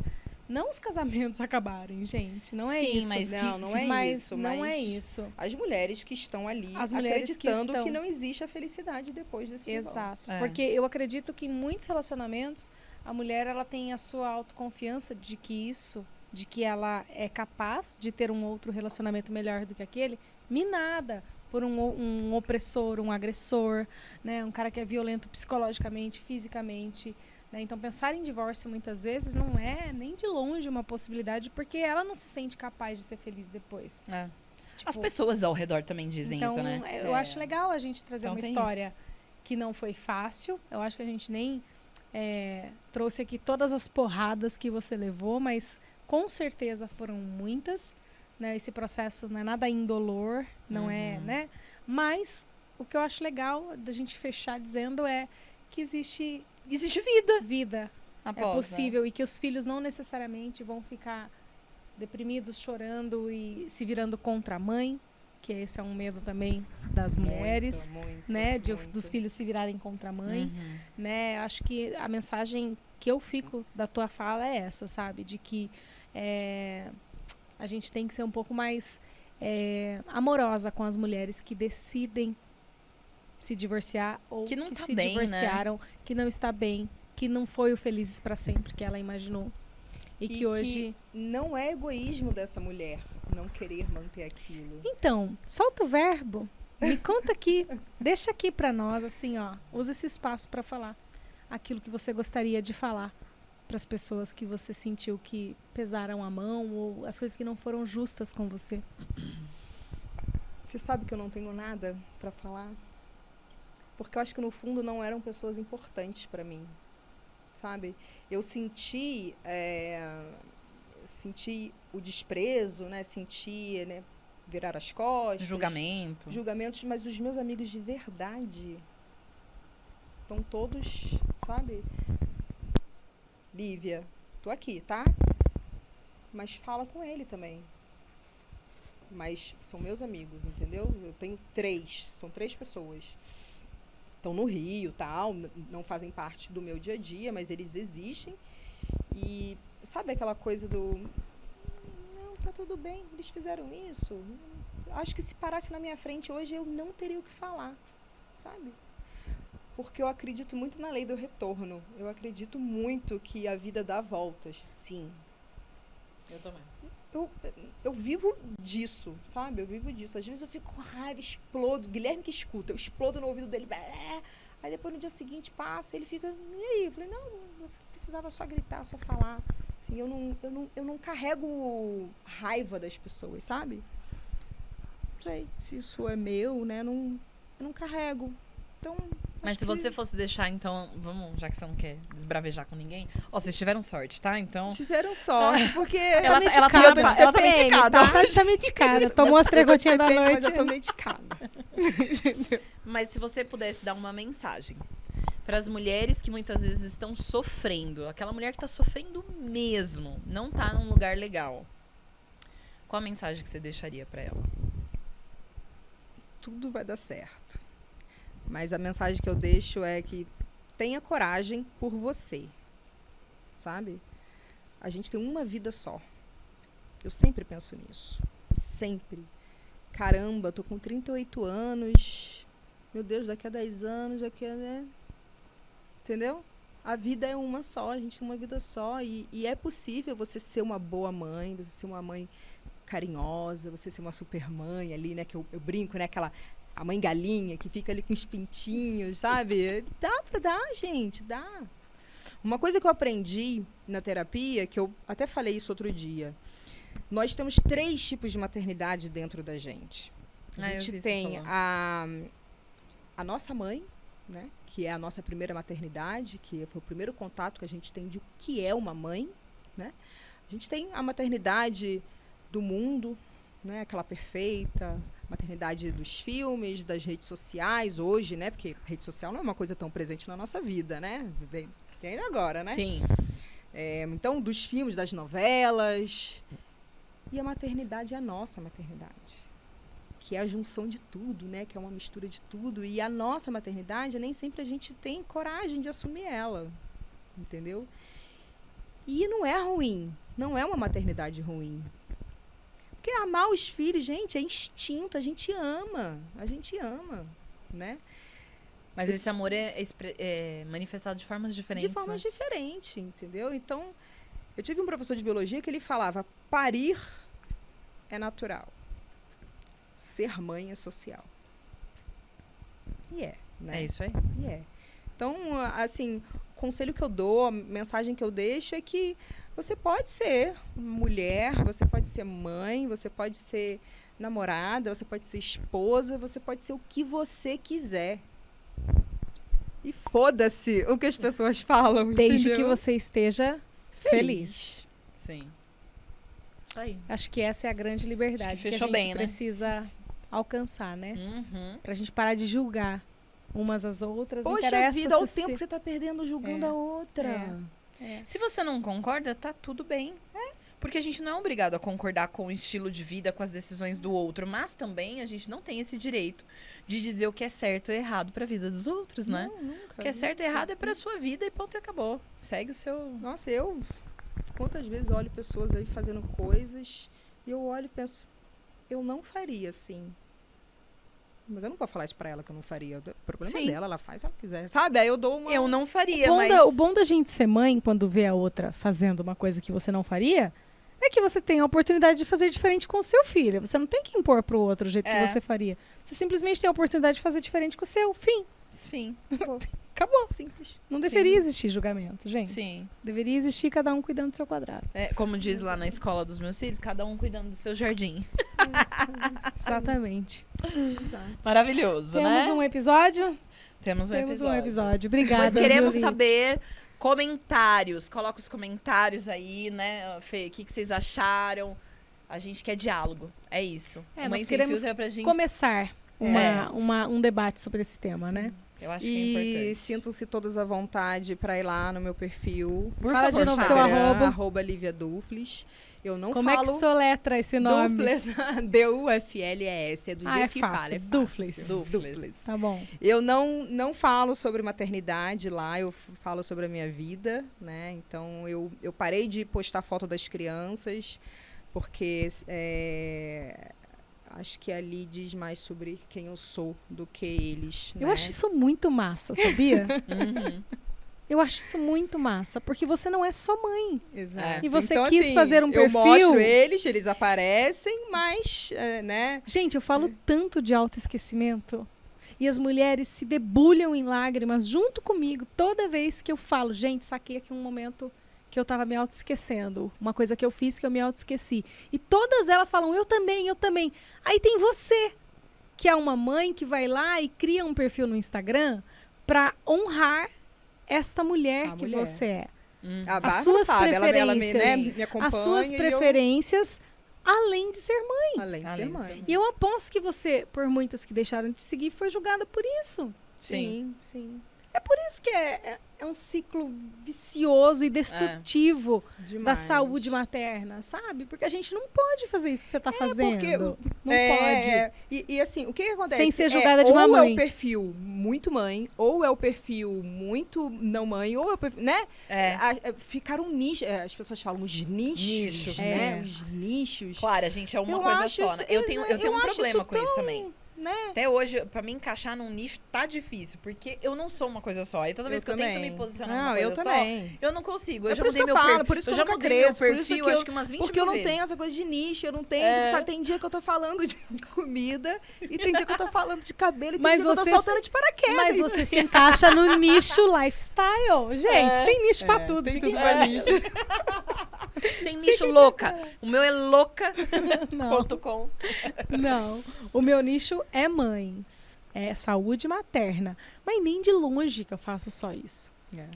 não os casamentos a acabarem, gente. Não é Sim, isso. mas Não é Mas isso. não mas é isso. As mulheres que estão ali As mulheres que acreditando que, estão- não existe a felicidade depois desse Exato. É. Porque eu acredito que em muitos relacionamentos a mulher ela tem a sua autoconfiança de que ela é capaz de ter um outro relacionamento melhor do que aquele, minada por um opressor, um agressor, né? Um cara que é violento psicologicamente, fisicamente. Né? Então, pensar em divórcio muitas vezes não é nem de longe uma possibilidade, porque ela não se sente capaz de ser feliz depois. É. Tipo, As pessoas ao redor também dizem então, isso, né? eu acho legal a gente trazer Então uma tem história que não foi fácil. Eu acho que a gente nem trouxe aqui todas as porradas que você levou, mas com certeza foram muitas. Né? Esse processo não é nada indolor, não é, né? Mas o que eu acho legal da gente fechar dizendo é que existe vida. Após, É possível e que os filhos não necessariamente vão ficar deprimidos, chorando e se virando contra a mãe, que esse é um medo também das mulheres, Muito, né, muito. dos filhos se virarem contra a né? mãe, né? Acho que a mensagem que eu fico da tua fala é essa, sabe, de que a gente tem que ser um pouco mais amorosa com as mulheres que decidem se divorciar ou Que não que tá se bem, né? divorciaram, que não está bem, que não foi o felizes para sempre que ela imaginou. E que hoje... não é egoísmo dessa mulher não querer manter aquilo. Então, solta o verbo. Me conta aqui, deixa aqui para nós, assim, ó. Usa esse espaço para falar aquilo que você gostaria de falar para as pessoas que você sentiu que pesaram a mão ou as coisas que não foram justas com você. Você sabe que eu não tenho nada para falar? Porque eu acho que no fundo não eram pessoas importantes para mim, sabe? Eu senti o desprezo, né? Senti, né, virar as costas. Julgamentos, mas os meus amigos de verdade estão todos, sabe? Lívia, tô aqui, tá? Mas fala com ele também. Mas são meus amigos, entendeu? Eu tenho são 3 pessoas. Estão no Rio, tal, não fazem parte do meu dia a dia, mas eles existem. E sabe aquela coisa do... Não, tá tudo bem, eles fizeram isso. Acho que se parasse na minha frente hoje, eu não teria o que falar, sabe? Porque eu acredito muito na lei do retorno. Eu acredito muito que a vida dá voltas, sim. Eu também. Eu vivo disso, sabe? Eu vivo disso. Às vezes eu fico com raiva, explodo. Guilherme que escuta, eu explodo no ouvido dele. Aí depois no dia seguinte passa, ele fica... E aí? Eu falei, não precisava só gritar, só falar. Assim, eu não carrego raiva das pessoas, sabe? Não sei se isso é meu, né? Eu não carrego. Então... Mas se você fosse deixar, então, vamos, já que você não quer desbravejar com ninguém. Ó, vocês tiveram sorte, tá? Então. Tiveram sorte, porque... Ela tá TPM, medicada. Tá medicada. Tomou as 3 gotinhas da noite. Mas eu tô medicada. Mas se você pudesse dar uma mensagem para as mulheres que muitas vezes estão sofrendo, aquela mulher que tá sofrendo mesmo, não tá num lugar legal, qual a mensagem que você deixaria para ela? Tudo vai dar certo. Mas a mensagem que eu deixo é que tenha coragem por você, sabe? A gente tem uma vida só. Eu sempre penso nisso. Sempre. Caramba, tô com 38 anos. Meu Deus, daqui a 10 anos, né? Entendeu? A vida é uma só, a gente tem uma vida só. E é possível você ser uma boa mãe, você ser uma mãe carinhosa, você ser uma super mãe ali, né? Que eu brinco, né? A mãe galinha que fica ali com os pintinhos, sabe? Dá pra dar, gente, dá. Uma coisa que eu aprendi na terapia, que eu até falei isso outro dia, nós temos 3 tipos de maternidade dentro da gente. A gente tem a nossa mãe, né? Que é a nossa primeira maternidade, que foi o primeiro contato que a gente tem de o que é uma mãe, né? A gente tem a maternidade do mundo, né? Aquela perfeita... maternidade dos filmes, das redes sociais hoje, né? Porque rede social não é uma coisa tão presente na nossa vida, né? Vem agora, né? Sim. Então, dos filmes, das novelas. E a maternidade é a nossa maternidade. Que é a junção de tudo, né? Que é uma mistura de tudo. E a nossa maternidade, nem sempre a gente tem coragem de assumir ela. Entendeu? E não é ruim. Não é uma maternidade ruim. Porque amar os filhos, gente, é instinto. A gente ama. A gente ama, né? Mas esse amor é manifestado de formas diferentes, De formas né? diferentes, entendeu? Então, eu tive um professor de biologia que ele falava: parir é natural, ser mãe é social. E né? É isso aí. E Então, assim, o conselho que eu dou, a mensagem que eu deixo é que você pode ser mulher, você pode ser mãe, você pode ser namorada, você pode ser esposa, você pode ser o que você quiser. E foda-se o que as pessoas falam, Desde entendeu? que você esteja feliz. Sim. Isso aí. Acho que essa é a grande liberdade Acho que que a fechou gente bem, né? precisa alcançar, né? Uhum. Pra gente parar de julgar umas às outras. Poxa interessa vida, olha o se tempo que você tá perdendo julgando É. a outra. Se você não concorda, tá tudo bem. Porque a gente não é obrigado a concordar com o estilo de vida, com as decisões do outro. Mas também a gente não tem esse direito de dizer o que é certo ou errado pra vida dos outros, né? Não, nunca. O que é certo e errado é pra sua vida e ponto e acabou. Segue o seu... Nossa, quantas vezes olho pessoas aí fazendo coisas e eu olho e penso, eu não faria assim. Mas eu não vou falar isso pra ela que eu não faria. O problema Sim. é dela, ela faz se ela quiser. Sabe? Aí eu dou uma... Eu não faria, O mas... bom da gente ser mãe, quando vê a outra fazendo uma coisa que você não faria, é que você tem a oportunidade de fazer diferente com o seu filho. Você não tem que impor pro outro o jeito É. que você faria. Você simplesmente tem a oportunidade de fazer diferente com o seu. Fim. Sim. Acabou. Simples. Não deveria existir julgamento, gente. Sim. Deveria existir cada um cuidando do seu quadrado. É, como diz lá na escola dos meus filhos, cada um cuidando do seu jardim. Exatamente. Exato. Maravilhoso, Temos né? um episódio? Temos um Temos episódio. um episódio. Obrigada. Mas queremos viu, Li? saber comentários. Coloca os comentários aí, né, Fê? O que vocês acharam? A gente quer diálogo. É isso. É, Mãe nós Sem queremos Filtro é pra gente... começar É. um debate sobre esse tema, né? Eu acho que é E importante. sintam-se todas à vontade para ir lá no meu perfil. Por Fala favor, de novo fala. seu Instagram, arroba. Lívia Dufles. Eu não Como é falo... que soletra esse nome? Dufles. D-U-F-L-E-S. É do Ah, jeito é que fácil. fala. É Dufles. fácil. Dufles. Tá bom. Eu não falo sobre maternidade lá, eu falo sobre a minha vida, né? Então, eu parei de postar foto das crianças, porque acho que ali diz mais sobre quem eu sou do que eles, Eu né? acho isso muito massa, sabia? Uhum. Eu acho isso muito massa, porque você não é só mãe. Exato. E você Então, quis assim, fazer um perfil- Eu mostro eles aparecem, mas, né? Gente, eu falo tanto de autoesquecimento. E as mulheres se debulham em lágrimas junto comigo toda vez que eu falo, gente, saquei aqui um momento que eu tava me autoesquecendo. Uma coisa que eu fiz que eu me autoesqueci. E todas elas falam, eu também, eu também. Aí tem você, que é uma mãe que vai lá e cria um perfil no Instagram pra honrar esta mulher A que mulher. você é. A Bárbara suas sabe, ela me, né, preferências. me acompanha. As suas e preferências, além de ser mãe. eu, além de ser Além de mãe. ser E eu aposto que você, por muitas que deixaram de seguir, foi julgada por isso. Sim. Sim. É por isso que é um ciclo vicioso e destrutivo da Demais. saúde materna, sabe? Porque a gente não pode fazer isso que você está fazendo. porque não É, pode. E assim, o que acontece? Sem ser julgada de ou mamãe. é o perfil muito mãe, ou é o perfil muito não mãe, ou é o perfil, né? Ficaram nichos, as pessoas falam os nichos, Nicho. né? É. Os nichos, Claro, a gente é uma Eu coisa acho só, isso- né? Eu tenho eu um acho problema isso com isso tão- também. né? Até hoje, pra mim encaixar num nicho tá difícil, porque eu não sou uma coisa só. E toda vez que eu tento me posicionar numa coisa eu só, também. eu não consigo. Eu É já por isso mudei que eu meu falo, perfil. por isso que eu eu já nunca mudei meu cresço, por isso perfil, que eu- acho que umas 20 Porque eu mil não tenho vezes. essa coisa de nicho, eu não tenho. É. Sabe, tem dia que eu tô falando de comida e tem dia que eu tô falando de cabelo e tem Mas dia que eu tô você saltando de paraquedas. Mas você se encaixa no nicho lifestyle. Gente, tem nicho pra tudo. tem fica tudo em pra paz. nicho. Tem nicho louca. O meu é louca.com. Não, não. O meu nicho é mães. É saúde materna. Mas nem de longe que eu faço só isso.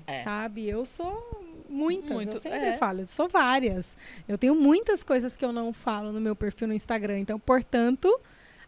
É. Sabe? Eu sou muitas. Muito, eu sempre é. falo. Eu sou várias. Eu tenho muitas coisas que eu não falo no meu perfil no Instagram. Então, portanto,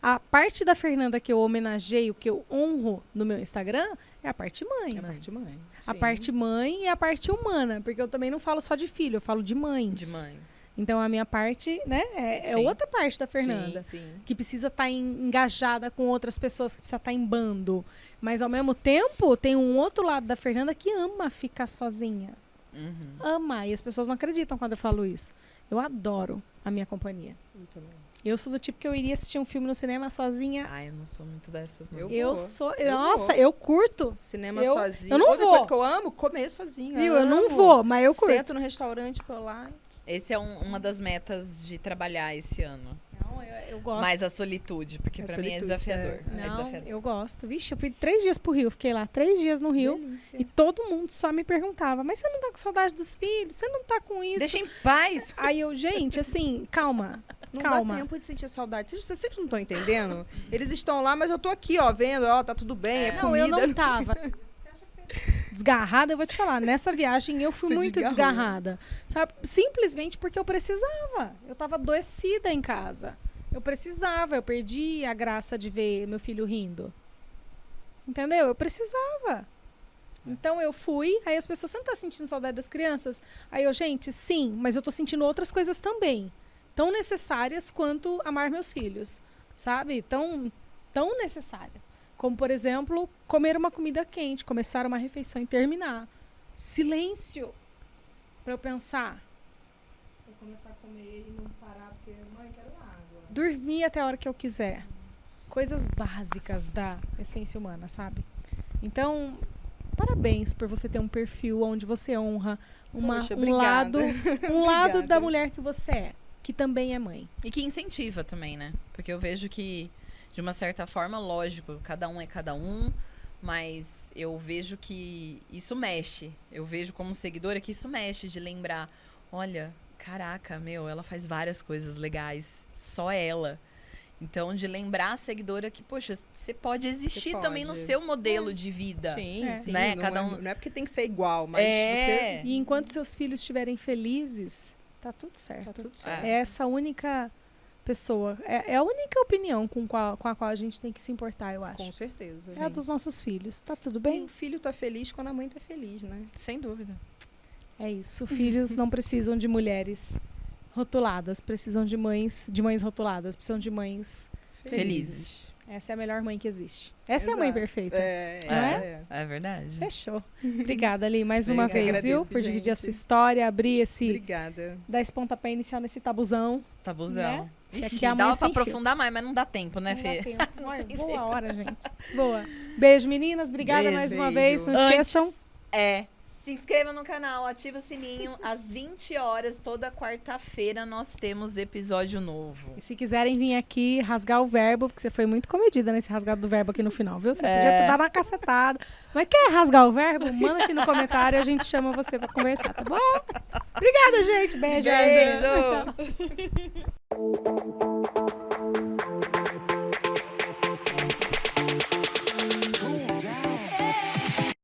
A parte da Fernanda que eu homenageio, que eu honro no meu Instagram, é a parte mãe. É a parte mãe. A Sim. parte mãe e a parte humana, porque eu também não falo só de filho, eu falo de mães. de mãe. Então a minha parte, né, é Sim. outra parte da Fernanda. Sim, sim. Que precisa estar engajada com outras pessoas, que precisa estar em bando. Mas ao mesmo tempo, tem um outro lado da Fernanda que ama ficar sozinha. Uhum. Ama. E as pessoas não acreditam quando eu falo isso. Eu adoro a minha companhia. Eu também. Eu sou do tipo que eu iria assistir um filme no cinema sozinha. Ai, eu não sou muito dessas, não. Eu vou. Sou. Eu Nossa, vou. eu curto. Cinema Eu- sozinha. eu não Outra vou. coisa que eu amo, comer sozinha. Viu? Eu não amo. vou, mas eu curto. Sento no restaurante, vou lá. Esse é uma das metas de trabalhar esse ano. Não, eu gosto. Mais a solitude, porque A pra mim é solitude, desafiador. é. É Não, desafiador. eu gosto. Vixe, eu fui 3 dias pro Rio. Fiquei lá 3 dias no Rio. Delícia. E todo mundo só me perguntava, mas você não tá com saudade dos filhos? Você não tá com isso? Deixa em paz. Aí eu, gente, assim, calma. Não calma. dá tempo de sentir saudade. Vocês não estão entendendo? Eles estão lá, mas eu tô aqui, ó, vendo, ó, tá tudo bem, é, Não, comida. eu não tava. Desgarrada, eu vou te falar. Nessa viagem eu fui Você muito desgarrou. desgarrada. Sabe? Simplesmente porque eu precisava. Eu tava adoecida em casa. Eu precisava. Eu perdi a graça de ver meu filho rindo. Entendeu? Eu precisava. Então eu fui, aí as pessoas, você não tá sentindo saudade das crianças? Aí eu, gente, sim, mas eu tô sentindo outras coisas também. Tão necessárias quanto amar meus filhos. Sabe? Tão necessária. Como, por exemplo, comer uma comida quente, começar uma refeição e terminar. Silêncio. Pra eu pensar. Vou começar a comer e não parar, porque, mãe, quero água. Dormir até a hora que eu quiser. Coisas básicas da essência humana, sabe? Então, parabéns por você ter um perfil onde você honra Poxa, um lado, obrigada. um lado da Obrigada. mulher que você é, que também é mãe. E que incentiva também, né? Porque eu vejo que, de uma certa forma, lógico, cada um é cada um, mas eu vejo que isso mexe. Eu vejo como seguidora que isso mexe, de lembrar, olha, caraca, meu, ela faz várias coisas legais, só ela. Então, de lembrar a seguidora que, poxa, você pode existir pode. também no seu modelo de vida. Sim, É. sim. Né? Não, Cada é, um- não é porque tem que ser igual, mas É. E enquanto seus filhos estiverem felizes, tá tudo você... certo. Tá tudo É. certo. É essa única pessoa, é a única opinião com a qual a gente tem que se importar, eu acho. Com certeza. É a dos nossos filhos. Tá tudo Bem, bem? o filho tá feliz quando a mãe tá feliz, né? Sem dúvida. É isso. Filhos não precisam de mulheres rotuladas, precisam de mães rotuladas, precisam de mães. Felizes. Essa é a melhor mãe que existe. Essa é a mãe Exato. perfeita. É, Não é? essa é. É verdade. Fechou. Obrigada, Ali, mais uma Obrigada. vez, viu? Agradeço, Por dividir a gente. sua história, abrir Obrigada. dar esse pontapé inicial nesse tabuzão. Tabuzão. Né? Ixi, Aqui amanhã dá pra sem aprofundar mais, mas não dá tempo, né, Não Fê? dá tempo. Olha, tem boa jeito. hora, gente. Boa. Beijo, meninas. Obrigada Beijo, mais uma beijo. vez. Não esqueçam. Se inscreva no canal, ativa o sininho. Às 20 horas, toda quarta-feira, nós temos episódio novo. E se quiserem vir aqui rasgar o verbo, porque você foi muito comedida nesse rasgado do verbo aqui no final, viu? Você podia ter dado uma cacetada. Mas quer rasgar o verbo? Manda aqui no comentário e a gente chama você pra conversar, tá bom? Obrigada, gente. Beijo. Beijo. Tchau.